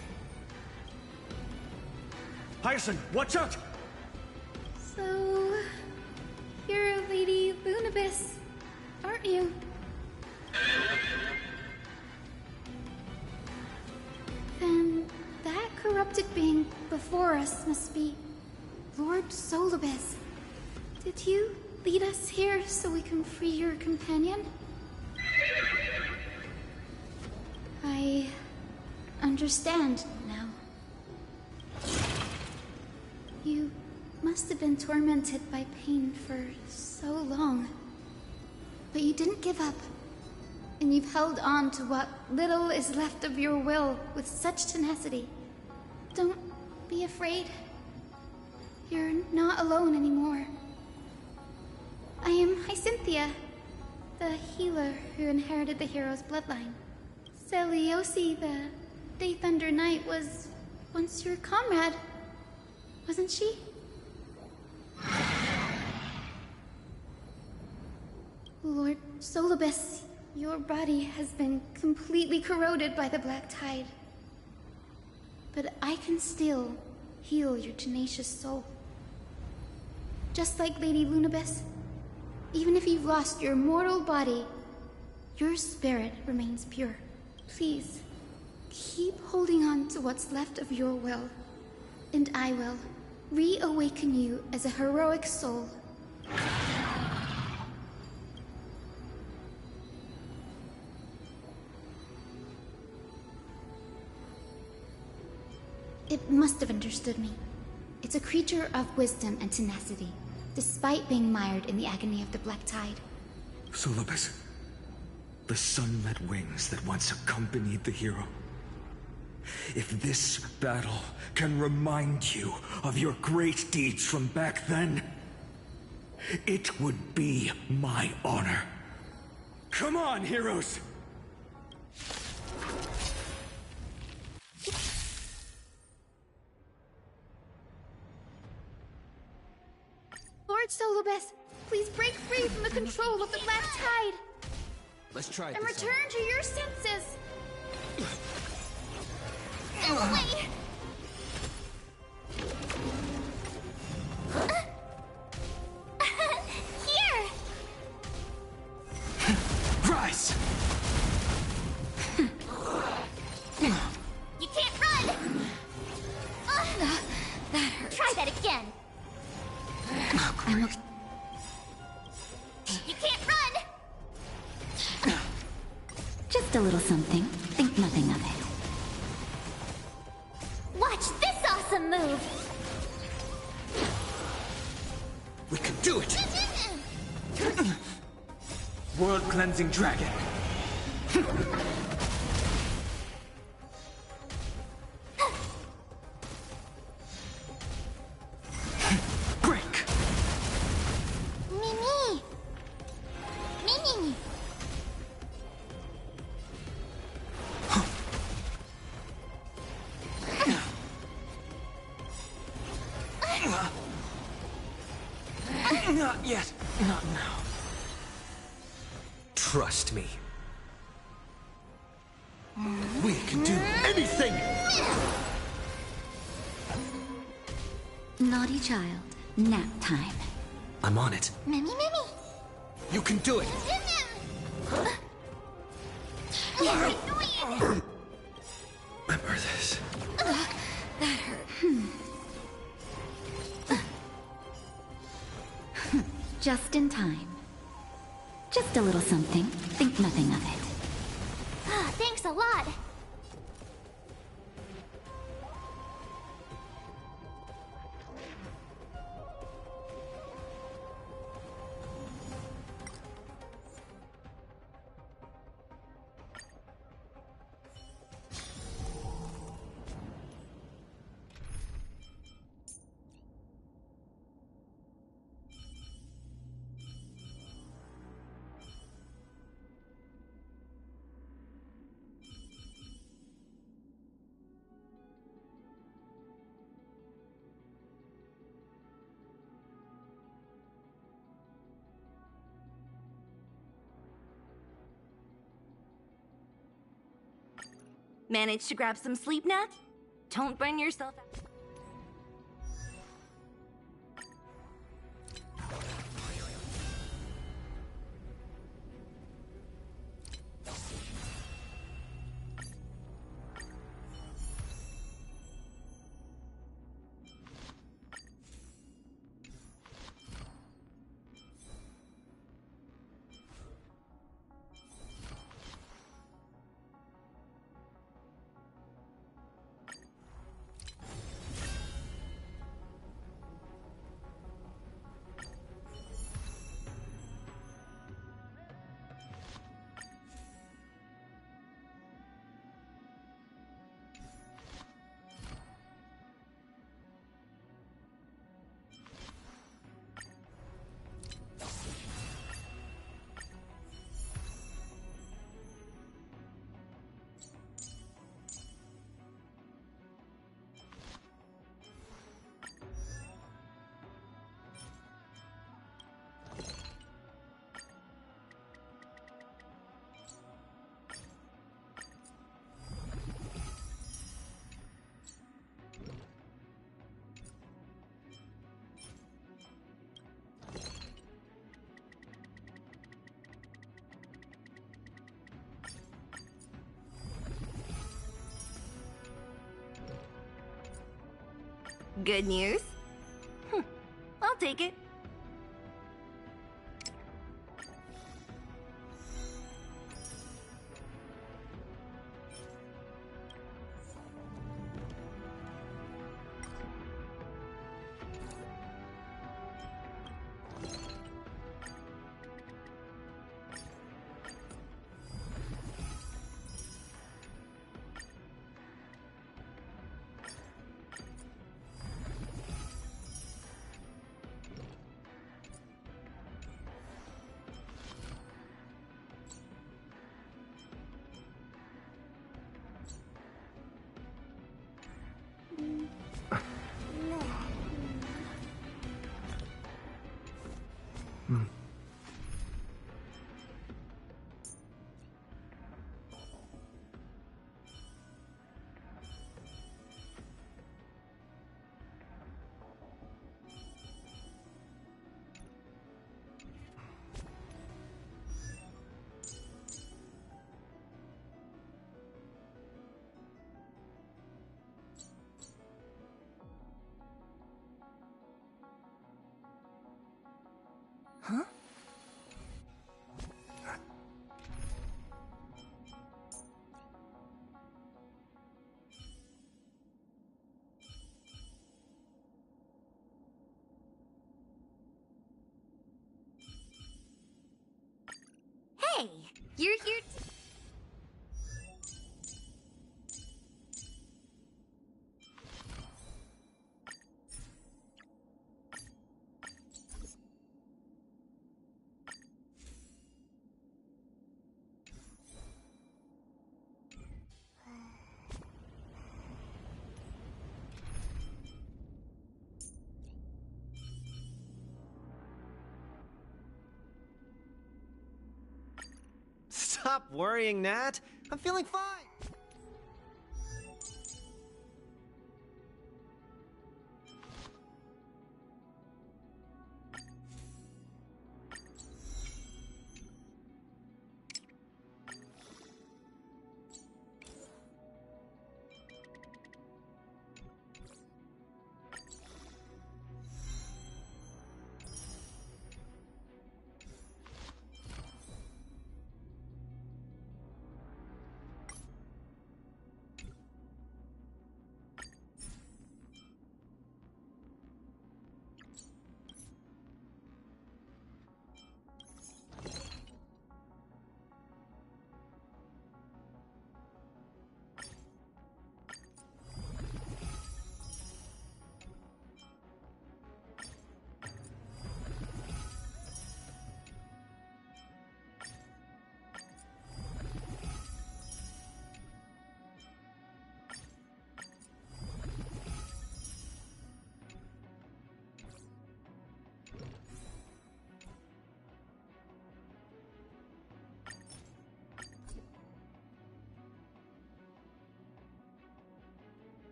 Hyacinth, watch out! So, you're Lady Lunabis, aren't you? Then that corrupted being before us must be Lord Solibus. Did you lead us here so we can free your companion? I understand now. You must have been tormented by pain for so long. But you didn't give up. And you've held on to what little is left of your will with such tenacity. Don't be afraid. You're not alone anymore. I am Hyacinthia, the healer who inherited the hero's bloodline. Celiosi, the Day Thunder Knight, was once your comrade, wasn't she? Lord Solibus, your body has been completely corroded by the black tide. But I can still heal your tenacious soul. Just like Lady Lunabis, even if you've lost your mortal body, your spirit remains pure. Please, keep holding on to what's left of your will, and I will reawaken you as a heroic soul. It must have understood me. It's a creature of wisdom and tenacity, despite being mired in the agony of the black tide. Solibus, the sunlit wings that once accompanied the hero. If this battle can remind you of your great deeds from back then, it would be my honor. Come on, heroes! Lord Solibus, please break free from the control of the black tide! Let's try and this return to your senses! Wait! Here! Rise! You can't run! That hurts. Try that again. You can't run! Just a little something. Think nothing of it. Watch this awesome move! We can do it! World-cleansing dragon! Break! Mimi! Mimi! Not yet. Not now. Trust me. We can do anything! Naughty child. Nap time. I'm on it. Mimi, Mimi! You can do it! Remember this. That hurt. Just in time. Just a little something. Think nothing of it. Thanks a lot. Managed to grab some sleep, Nat? Don't burn yourself out. Good news? I'll take it. Huh? Hey, you're here. Stop worrying, Nat. I'm feeling fine.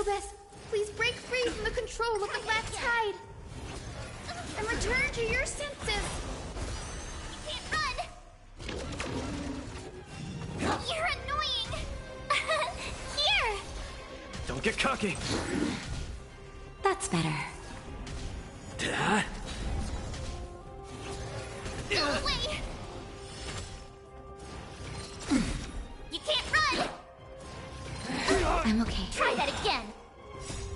Phobos, please break free from the control of the black tide. And return to your senses. You can't run! You're annoying! Here! Don't get cocky. That's better. Go away! You can't run! I'm okay. Try that again!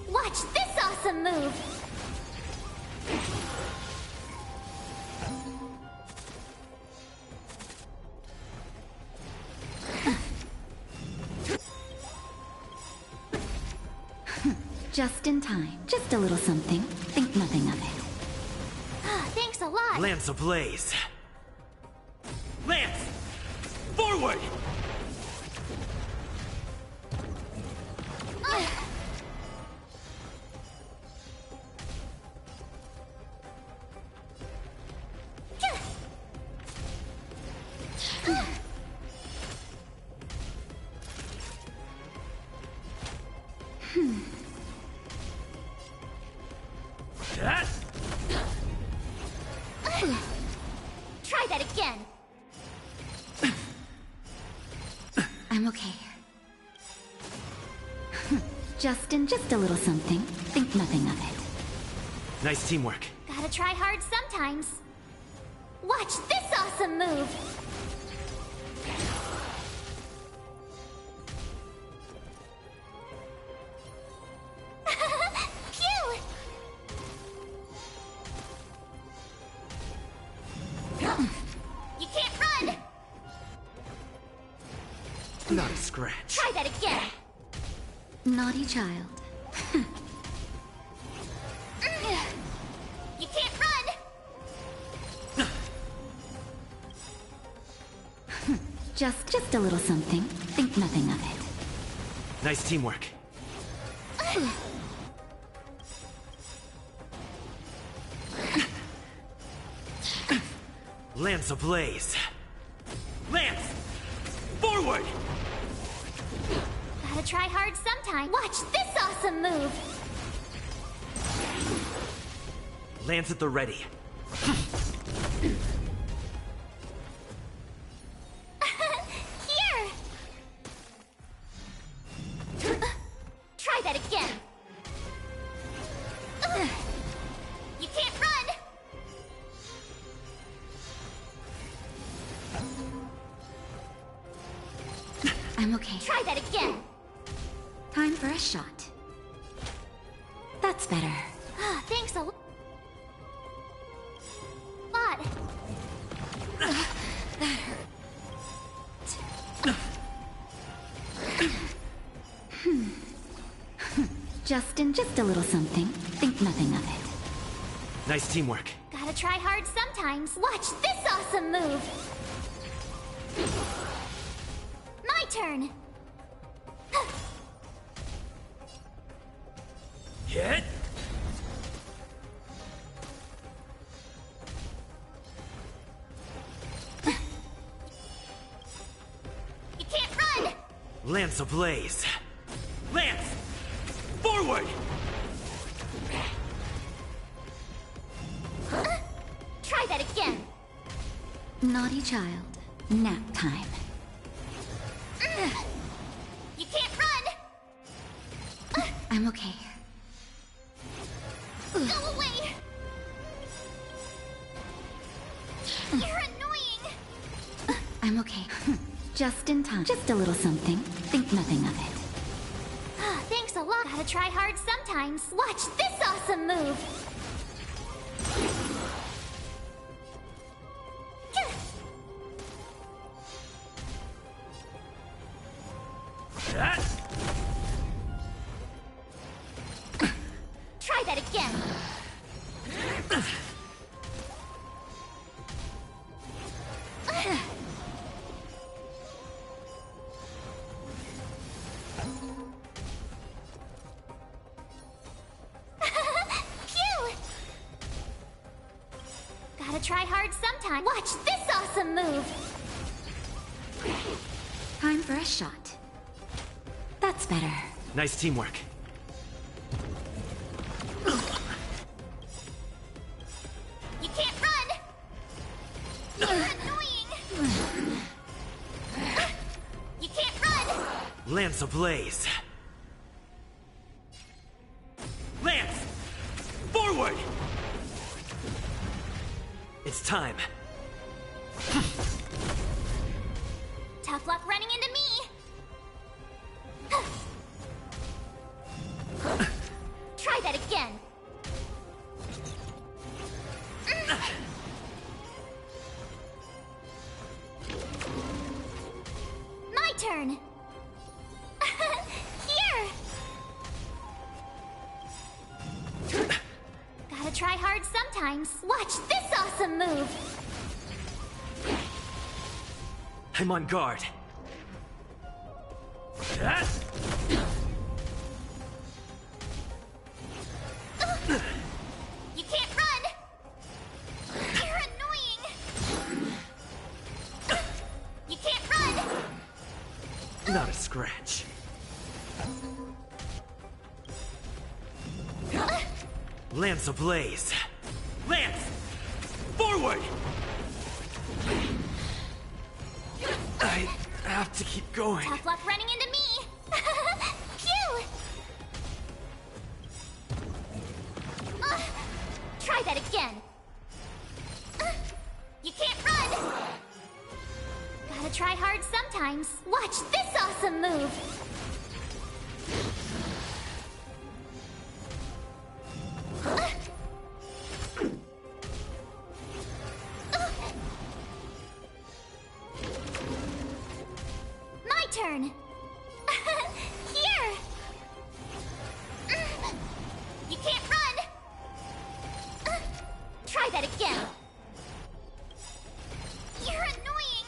Watch this awesome move! Just in time. Just a little something. Think nothing of it. Thanks a lot! Lance ablaze. Lance! Forward! Try that again! I'm okay. Just a little something. Think nothing of it. Nice teamwork. Gotta try hard sometimes. Watch this awesome move! Phew! You can't run! Not a scratch. Try that again! Naughty child. You can't run! Just a little something. Think nothing of it. Nice teamwork. Lance ablaze. Lance! Forward! Gotta try hard sometime. Watch this awesome move! Lance at the ready. Here! Try that again! You can't run! I'm okay. Try that again! Time for a shot. That's better. Thanks a lot. That hurt. Just a little something. Think nothing of it. Nice teamwork. Gotta try hard sometimes. Watch this awesome move! My turn! Hit! You can't run! Lance ablaze. Lance! Forward! Try that again! Naughty child. Nap time. You can't run! I'm okay. Go away! You're annoying! I'm okay. Just in time. Just a little something. Think nothing of it. Thanks a lot. Gotta try hard sometimes. Watch this awesome move! Try that again! Phew! Gotta try hard sometime. Watch this awesome move! Time for a shot. That's better. Nice teamwork. Lance ablaze! Lance! Forward! It's time. Tough luck running into me! Try that again! My turn! Here! Gotta try hard sometimes. Watch this awesome move! I'm on guard. Yes! You can't run! You're annoying! You can't run! Not a scratch. Lance ablaze! Lance! Forward! I have to keep going. Tough luck running into me! Phew! Try that again! You can't run! Gotta try hard sometimes. Watch this awesome move! My turn! Here! You can't run! Try that again! You're annoying!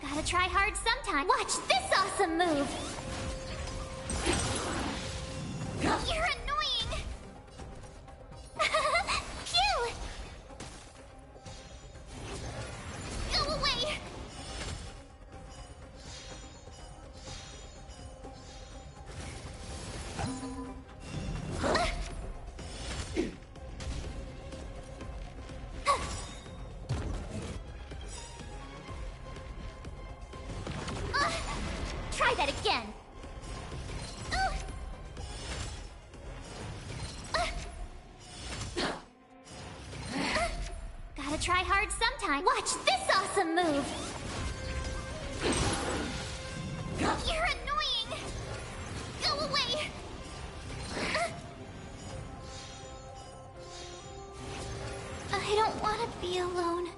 Gotta try hard sometime. Watch this awesome move! You're annoying! Phew! Go away! Try that again! Gotta try hard sometime. Watch this awesome move! You're annoying! Go away! I don't want to be alone.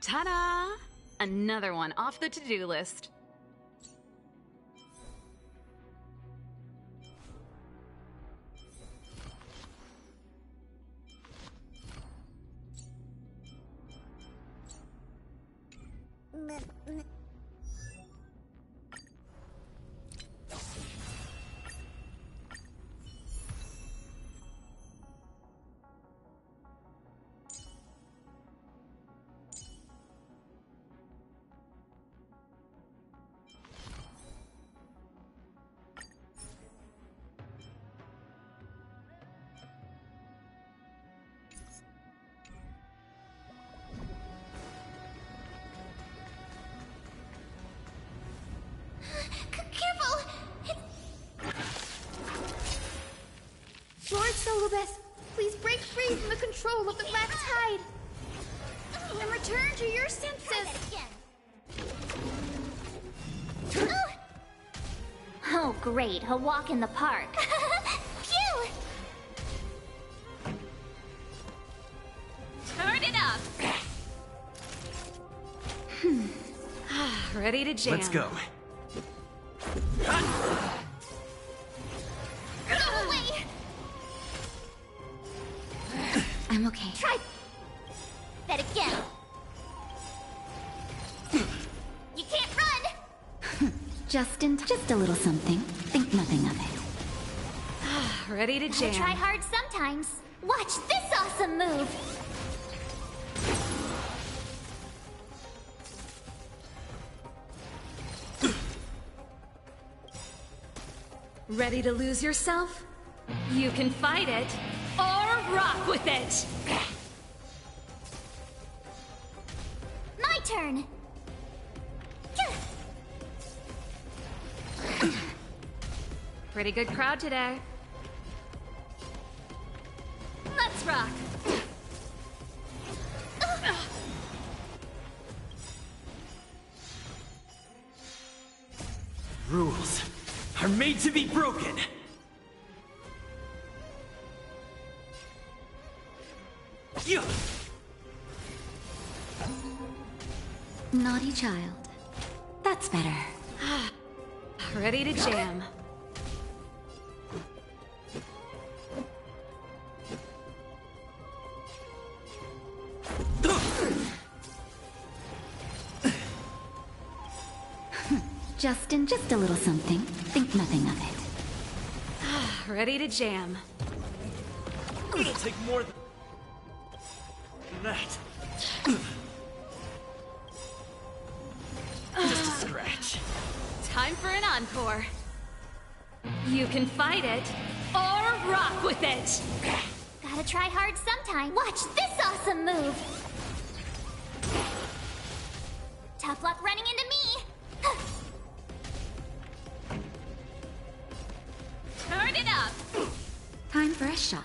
Ta-da! Another one off the to-do list. Careful! Lord Solobeth, please break free from the control of the black tide and return to your senses. Oh, great, a walk in the park. Phew! Turn it up! Ready to jam. Let's go. I'm okay. Try that again. You can't run! Just a little something. Think nothing of it. Ready to Gotta jam. try hard sometimes. Watch this awesome move! Ready to lose yourself? You can fight it, or rock with it! My turn! Pretty good crowd today. Let's rock! Rules are made to be broken. Yeah. Naughty child. That's better. Ready to jam. Just a little something. Think nothing of it. Ready to jam. It'll take more than that. Just a scratch. Time for an encore. You can fight it, or rock with it! Gotta try hard sometime. Watch this awesome move! Tough luck running into me! Turn it up! Time for a shot.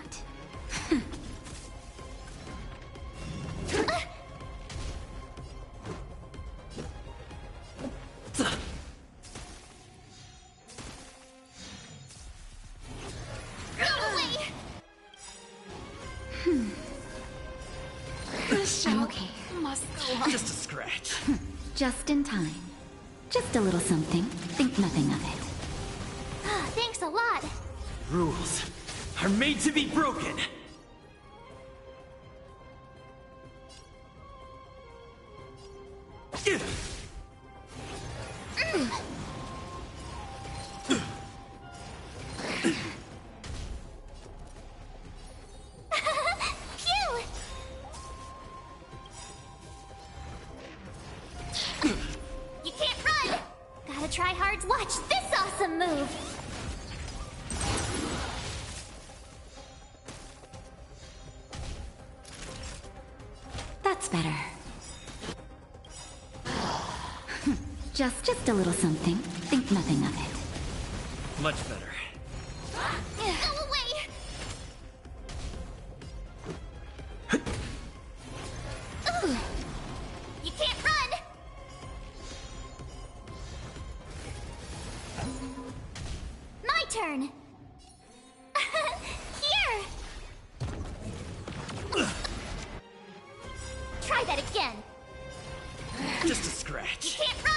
I'm okay. Must go on. Just a scratch. Just in time. Just a little something. Think nothing of it. Thanks a lot! Rules are made to be broken. Phew! You can't run! Gotta try hard. Watch this awesome move! That's better. Just a little something. Think nothing of it. Much better. Go away! Ugh. You can't run! My turn! Here! Try that again! Just a scratch. You can't run!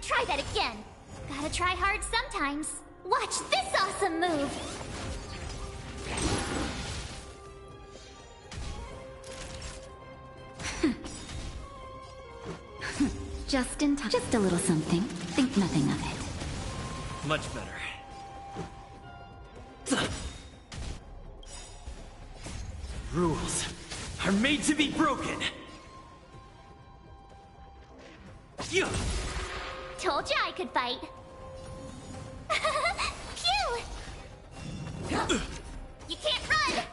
Try that again! Gotta try hard sometimes. Watch this awesome move! Just in time. Just a little something. Think nothing of it. Much better. Rules are made to be broken. Yeah. Told you I could fight. Phew! You can't run!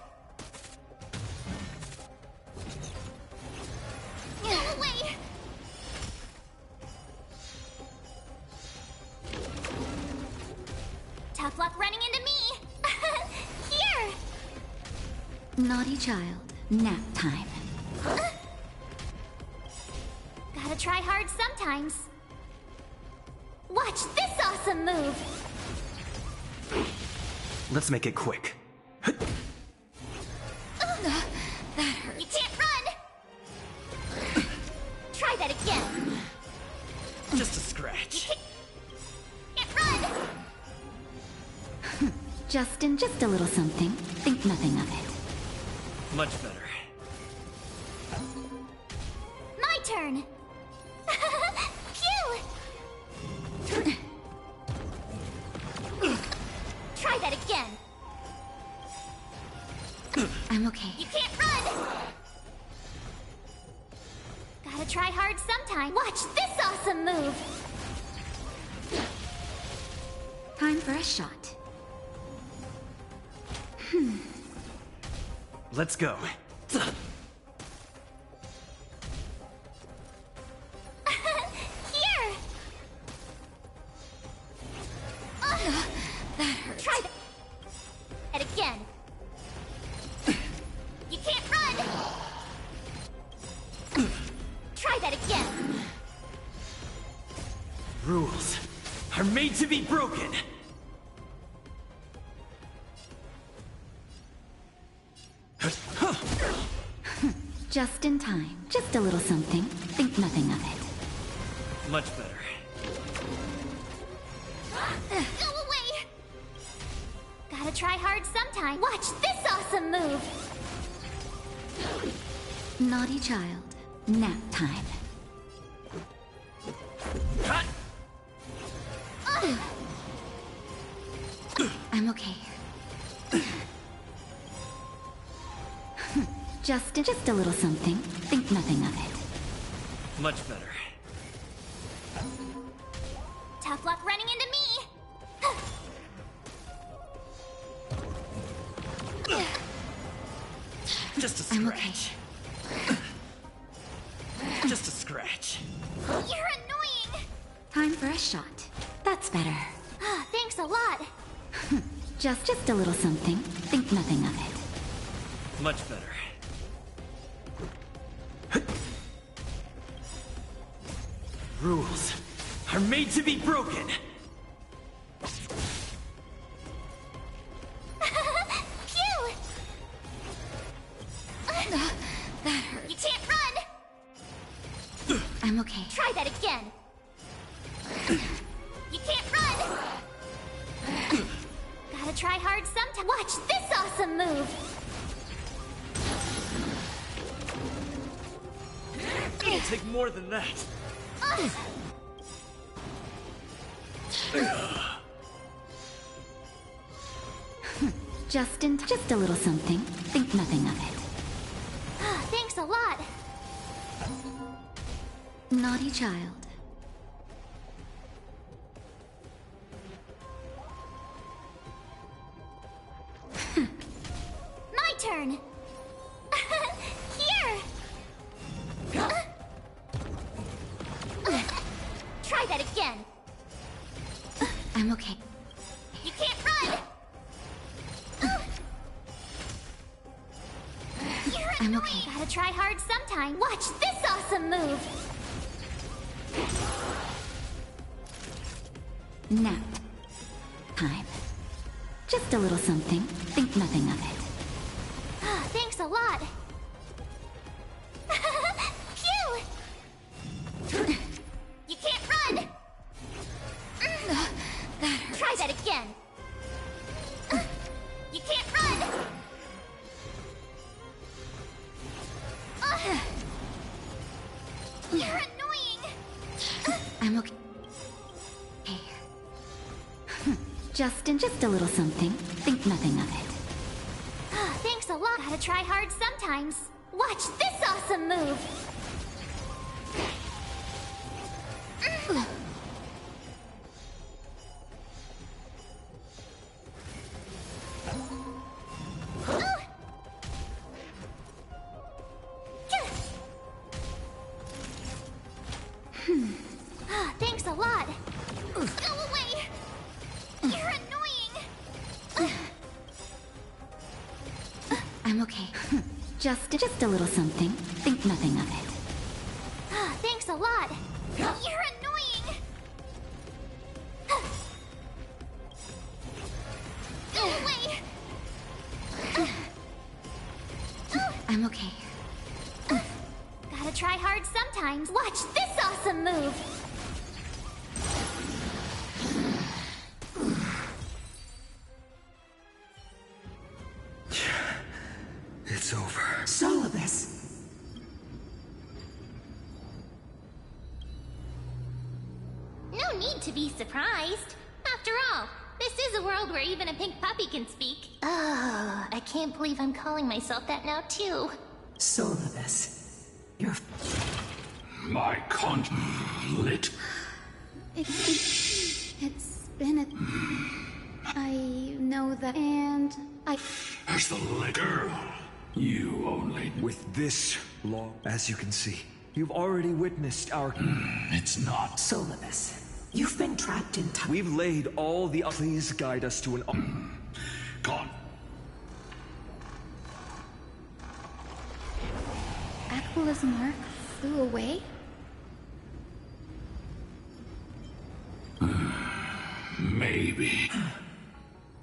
Go away! Tough luck running into me! Here! Naughty child. Nap time. Gotta try hard sometimes. Watch this awesome move! Let's make it quick. That hurts. You can't run! Try that again! Just a scratch. Can't run! Just a little something. Think nothing of it. Much better. My turn! Phew! Try that again! I'm okay. You can't run! Gotta try hard sometime. Watch this awesome move! Time for a shot. Let's go. Here! That hurt. Try that again. You can't run! Try that again. Rules are made to be broken. Just in time. Just a little something. Think nothing of it. Much better. Go away! Gotta try hard sometime. Watch this awesome move! Naughty child. Nap time. I'm okay. Just a little something. Think nothing of it. Much better. Tough luck running into me! Just a scratch. Just a scratch. You're annoying! Time for a shot. That's better. Thanks a lot. Just a little something. Think nothing of it. Much better. Rules are made to be broken. Phew! That hurt. You can't run! I'm okay. Try that again. You can't run! Gotta try hard sometime. Watch this awesome move! It'll take more than that. Just a little something. Think nothing of it. Thanks a lot. Naughty child. My turn. Here. Try that again. I'm okay. You can't run. You're I'm annoying. okay. Gotta try hard sometime. Watch this awesome move. Nap time. Just a little something. Think nothing of it. Thanks a lot. Phew! You can't run. That hurt. Try that again. You can't run. You're annoying. I'm okay. Just a little something. Think nothing of it. Thanks a lot. Gotta try hard sometimes. Watch this awesome move. Thanks a lot. Go away. You're annoying. I'm okay. Just a little something. Think nothing of it. Thanks a lot. You're annoying. Go away. I'm okay. Gotta try hard sometimes. Watch this awesome move. It's over. no need to be surprised. After all, this is a world where even a pink puppy can speak. Oh, I can't believe I'm calling myself that now, too. Solidus, you're... My conch lit. It's been a... I know that, and I... As the liquor, you only... With this law, as you can see, you've already witnessed our... It's not. Solidus, you've been trapped in time. We've laid all the... Please guide us to an... Gone. Aquila's mark flew away? Maybe.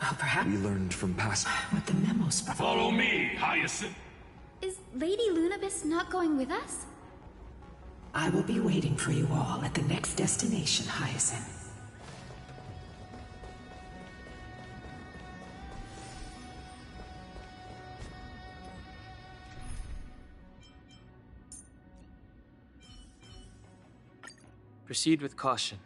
Well, perhaps... We learned from past... What the memos... Follow me, Hyacinth. Is Lady Lunabis not going with us? I will be waiting for you all at the next destination, Hyacinth. Proceed with caution.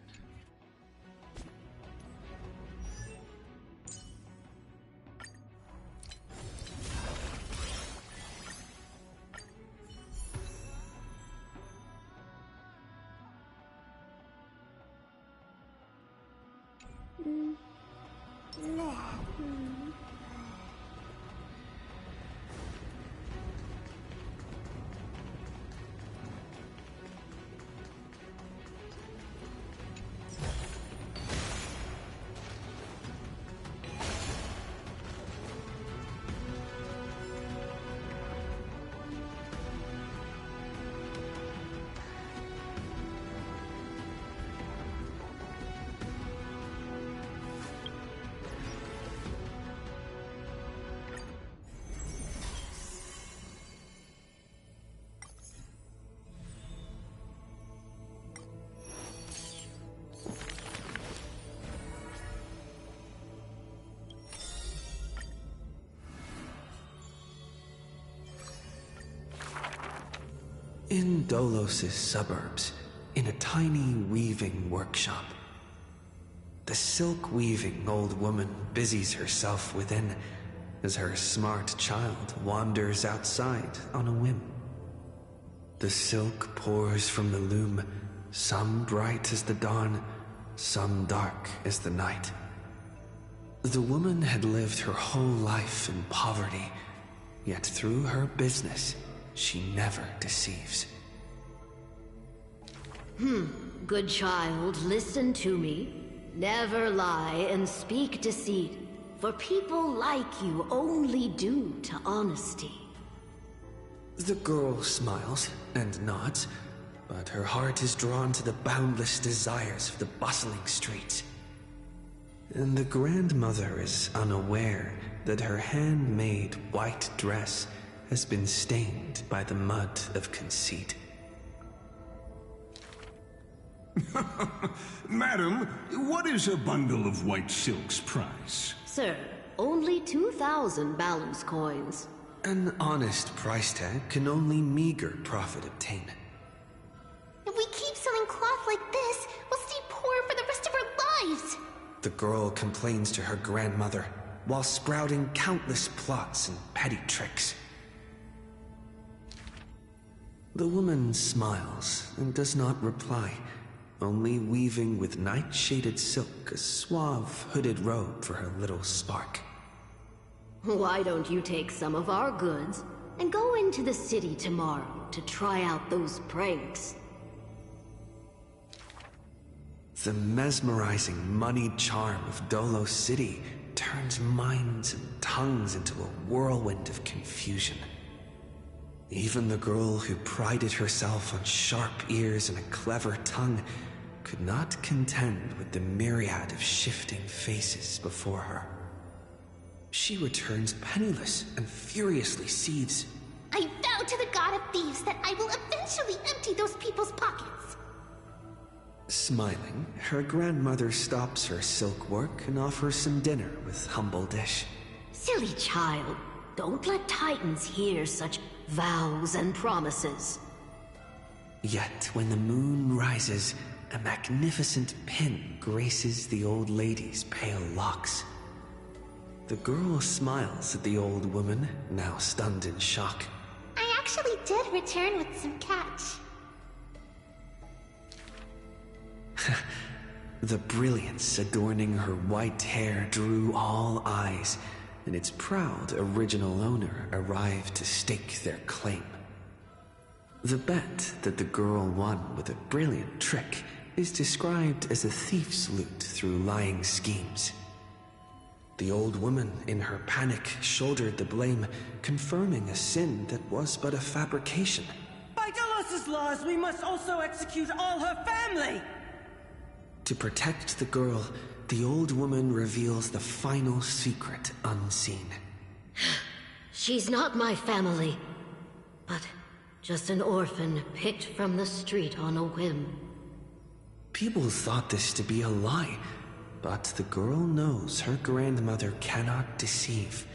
In Dolos' suburbs, in a tiny weaving workshop, the silk-weaving old woman busies herself within as her smart child wanders outside on a whim. The silk pours from the loom, some bright as the dawn, some dark as the night. The woman had lived her whole life in poverty, yet through her business, she never deceives. Good child, listen to me. Never lie and speak deceit, for people like you only do to honesty. The girl smiles and nods, but her heart is drawn to the boundless desires of the bustling streets. And the grandmother is unaware that her handmade white dress has been stained by the mud of conceit. Madam, what is a bundle of white silk's price? Sir, only 2,000 balance coins. An honest price tag can only meager profit obtain. If we keep selling cloth like this, we'll stay poor for the rest of our lives! The girl complains to her grandmother, while sprouting countless plots and petty tricks. The woman smiles and does not reply, only weaving with night-shaded silk a suave hooded robe for her little spark. Why don't you take some of our goods and go into the city tomorrow to try out those pranks? The mesmerizing, moneyed charm of Dolos City turns minds and tongues into a whirlwind of confusion. Even the girl who prided herself on sharp ears and a clever tongue could not contend with the myriad of shifting faces before her. She returns penniless and furiously seethes. I vow to the god of thieves that I will eventually empty those people's pockets! Smiling, her grandmother stops her silk work and offers some dinner with humble dish. Silly child, don't let Titans hear such vows and promises. Yet when the moon rises, a magnificent pin graces the old lady's pale locks. The girl smiles at the old woman, now stunned in shock. I actually did return with some catch. The brilliance adorning her white hair drew all eyes, and its proud original owner arrived to stake their claim. The bet that the girl won with a brilliant trick is described as a thief's loot through lying schemes. The old woman, in her panic, shouldered the blame, confirming a sin that was but a fabrication. By Delos' laws, we must also execute all her family! To protect the girl, the old woman reveals the final secret unseen. She's not my family, but just an orphan picked from the street on a whim. People thought this to be a lie, but the girl knows her grandmother cannot deceive,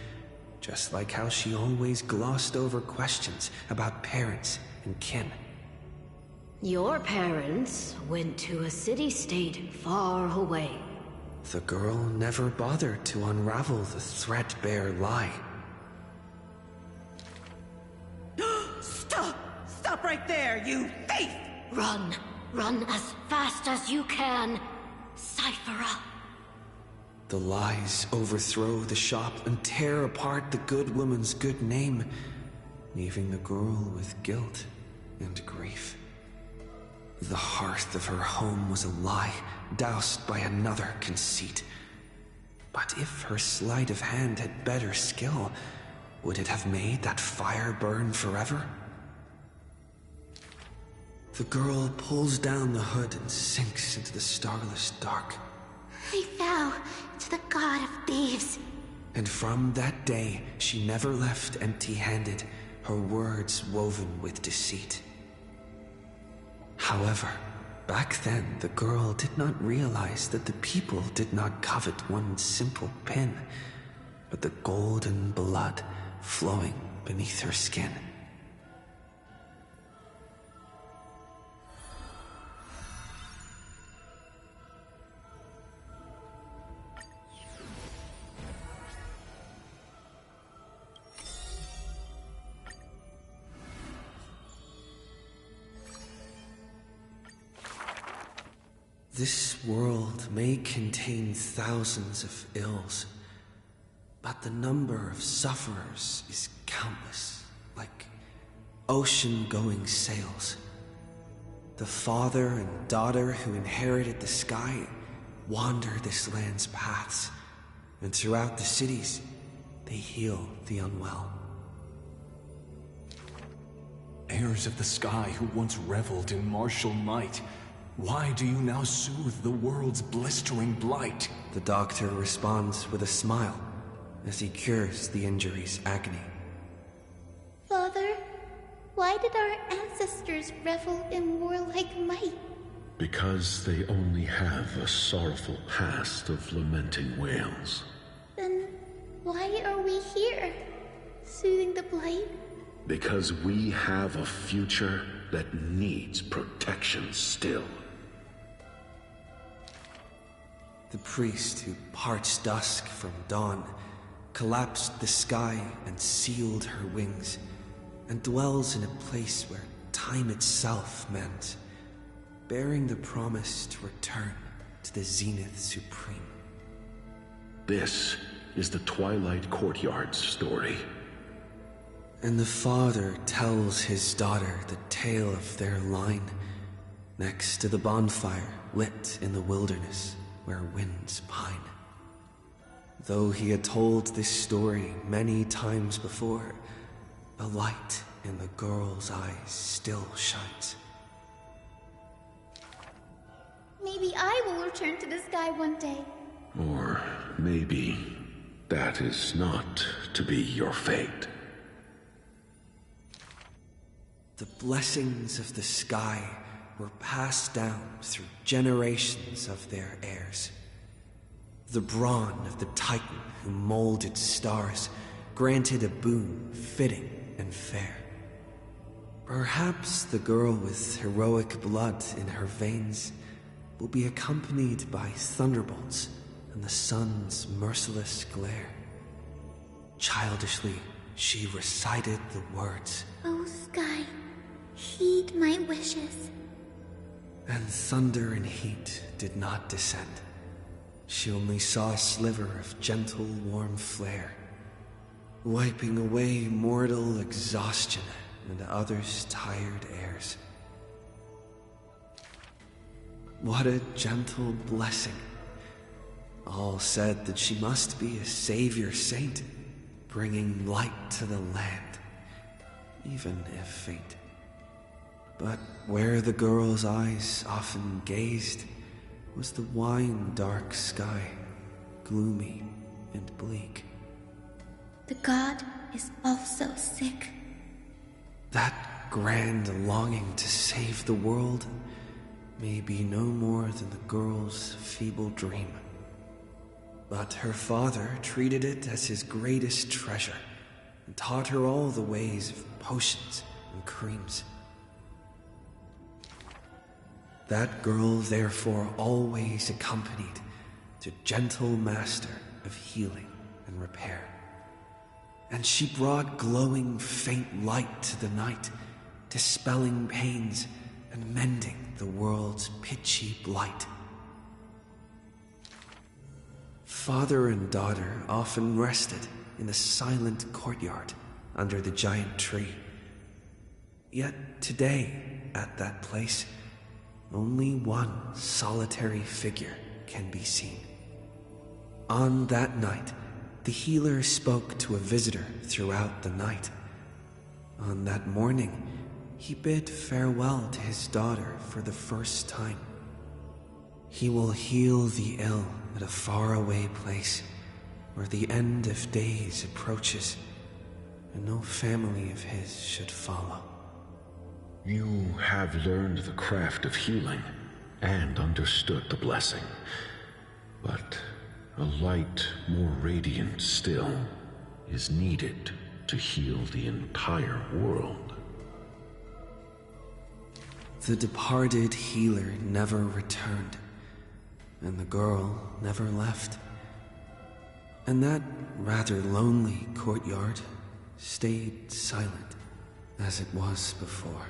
just like how she always glossed over questions about parents and kin. Your parents went to a city-state far away. The girl never bothered to unravel the threadbare lie. Stop! Stop right there, you thief! Run! Run as fast as you can! Cyphera! The lies overthrow the shop and tear apart the good woman's good name, leaving the girl with guilt and grief. The hearth of her home was a lie, doused by another conceit. But if her sleight of hand had better skill, would it have made that fire burn forever? The girl pulls down the hood and sinks into the starless dark. I vow to the god of thieves. And from that day, she never left empty-handed, her words woven with deceit. However, back then the girl did not realize that the people did not covet one simple pin, but the golden blood flowing beneath her skin. This world may contain thousands of ills, but the number of sufferers is countless, like ocean-going sails. The father and daughter who inherited the sky wander this land's paths, and throughout the cities, they heal the unwell. Heirs of the sky who once reveled in martial might, why do you now soothe the world's blistering blight? The doctor responds with a smile as he cures the injury's agony. Father, why did our ancestors revel in warlike might? Because they only have a sorrowful past of lamenting wails. Then why are we here, soothing the blight? Because we have a future that needs protection still. The priest who parts dusk from dawn collapsed the sky and sealed her wings, and dwells in a place where time itself mends, bearing the promise to return to the zenith supreme. This is the Twilight Courtyard's story. And the father tells his daughter the tale of their line, next to the bonfire lit in the wilderness where winds pine. Though he had told this story many times before, the light in the girl's eyes still shines. Maybe I will return to the sky one day. Or maybe that is not to be your fate. The blessings of the sky were passed down through generations of their heirs. The brawn of the Titan who molded stars granted a boon fitting and fair. Perhaps the girl with heroic blood in her veins will be accompanied by thunderbolts and the sun's merciless glare. Childishly, she recited the words, "Oh, sky, heed my wishes." And thunder and heat did not descend. She only saw a sliver of gentle, warm flare, wiping away mortal exhaustion and others' tired airs. What a gentle blessing. All said that she must be a savior saint, bringing light to the land, even if faint. But where the girl's eyes often gazed was the wine-dark sky, gloomy and bleak. The god is also sick. That grand longing to save the world may be no more than the girl's feeble dream. But her father treated it as his greatest treasure and taught her all the ways of potions and creams. That girl therefore always accompanied the gentle master of healing and repair. And she brought glowing faint light to the night, dispelling pains and mending the world's pitchy blight. Father and daughter often rested in the silent courtyard under the giant tree. Yet today, at that place, only one solitary figure can be seen. On that night, the healer spoke to a visitor throughout the night. On that morning, he bid farewell to his daughter for the first time. He will heal the ill at a faraway place where the end of days approaches and no family of his should follow. You have learned the craft of healing and understood the blessing, but a light more radiant still is needed to heal the entire world. The departed healer never returned, and the girl never left. And that rather lonely courtyard stayed silent as it was before.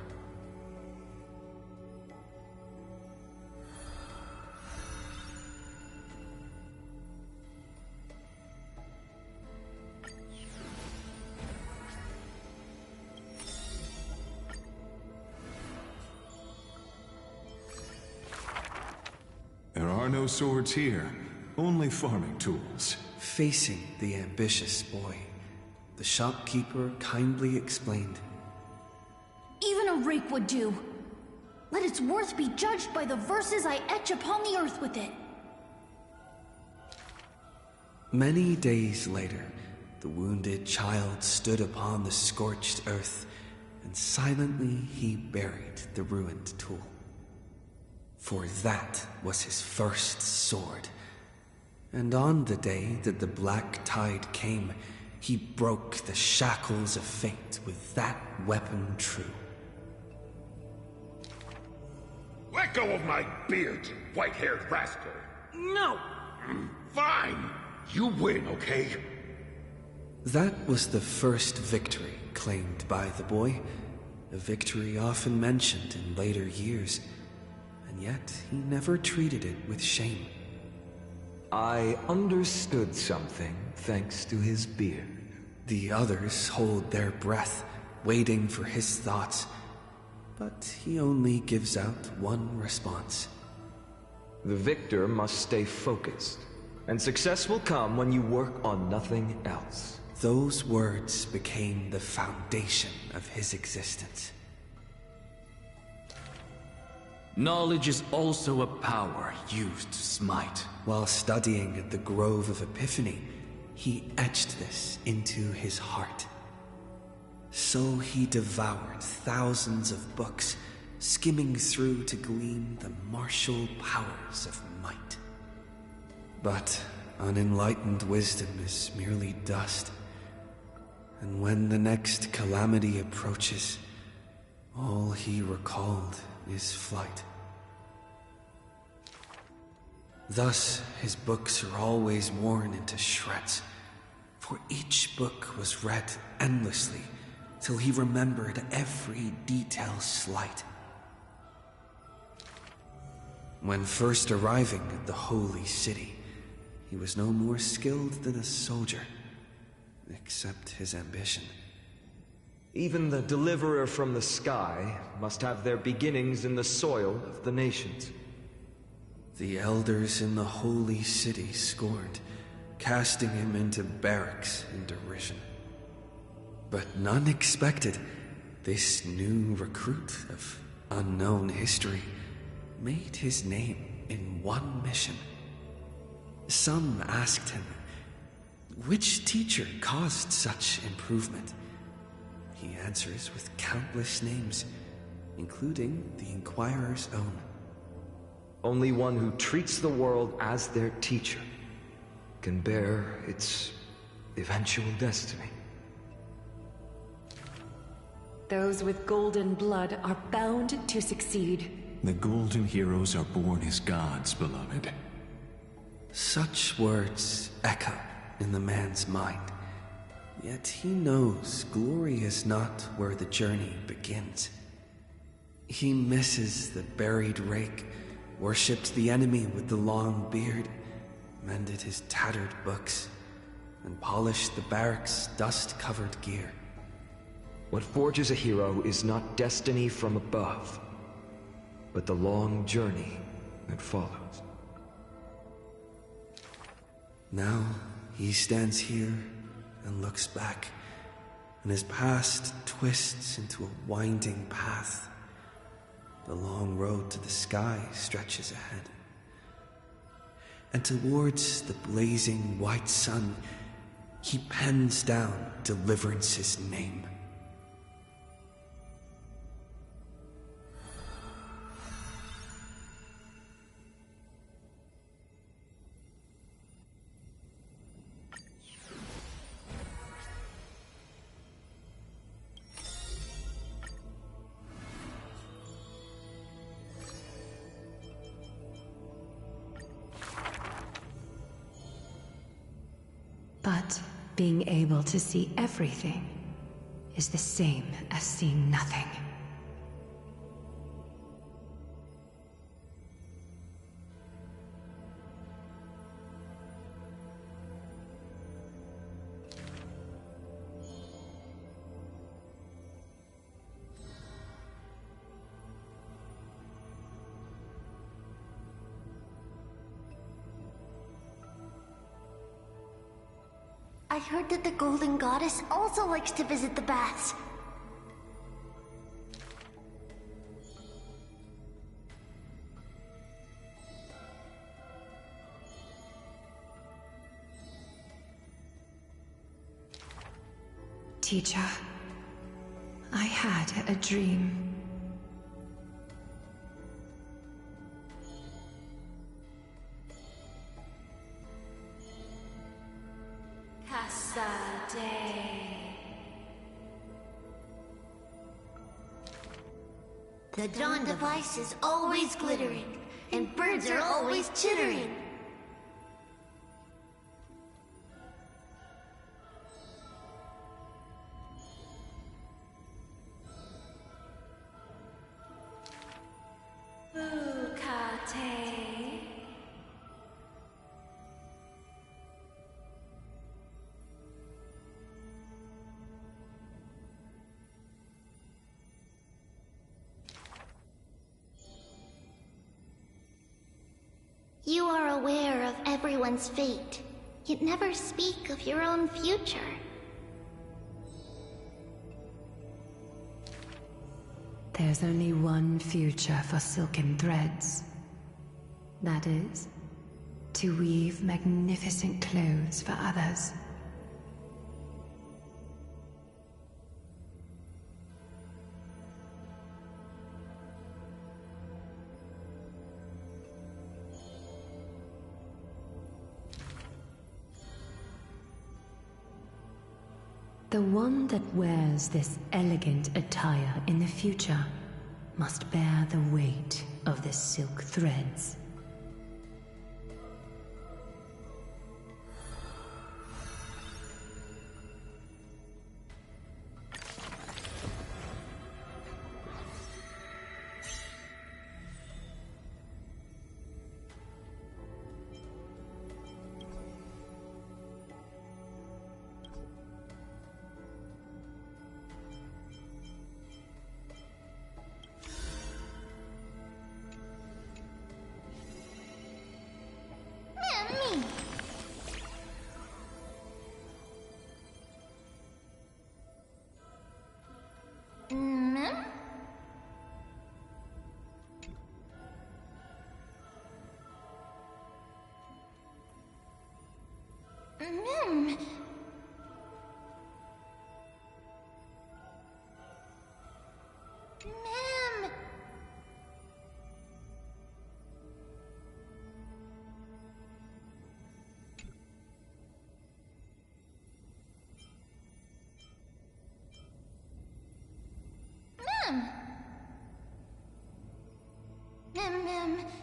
There are no swords here, only farming tools. Facing the ambitious boy, the shopkeeper kindly explained, "Even a rake would do. Let its worth be judged by the verses I etch upon the earth with it." Many days later, the wounded child stood upon the scorched earth, and silently he buried the ruined tool. For that was his first sword. And on the day that the black tide came, he broke the shackles of fate with that weapon true. Let go of my beard, you white-haired rascal! No! Fine! You win, okay? That was the first victory claimed by the boy, a victory often mentioned in later years, and yet he never treated it with shame. I understood something thanks to his beard. The others hold their breath, waiting for his thoughts, but he only gives out one response. The victor must stay focused, and success will come when you work on nothing else. Those words became the foundation of his existence. Knowledge is also a power used to smite. While studying at the Grove of Epiphany, he etched this into his heart. So he devoured thousands of books, skimming through to glean the martial powers of might. But unenlightened wisdom is merely dust, and when the next calamity approaches, all he recalled is flight. Thus, his books are always worn into shreds, for each book was read endlessly till he remembered every detail slight. When first arriving at the holy city, he was no more skilled than a soldier, except his ambition. Even the deliverer from the sky must have their beginnings in the soil of the nations. The elders in the holy city scorned, casting him into barracks in derision. But none expected this new recruit of unknown history made his name in one mission. Some asked him, which teacher caused such improvement? He answers with countless names, including the Inquirer's own. Only one who treats the world as their teacher can bear its eventual destiny. Those with golden blood are bound to succeed. The golden heroes are born as gods, beloved. Such words echo in the man's mind, yet he knows glory is not where the journey begins. He misses the buried rake, worshipped the enemy with the long beard, mended his tattered books, and polished the barracks' dust-covered gear. What forges a hero is not destiny from above, but the long journey that follows. Now he stands here and looks back, and his past twists into a winding path. The long road to the sky stretches ahead. And towards the blazing white sun, he pens down Deliverance's name. But being able to see everything is the same as seeing nothing. I heard that the Golden Goddess also likes to visit the baths. Teacher, I had a dream. The dawn device is always glittering, and birds are always chittering. You are aware of everyone's fate, yet never speak of your own future. There's only one future for silken threads. That is, to weave magnificent clothes for others. The one that wears this elegant attire in the future must bear the weight of the silk threads. him.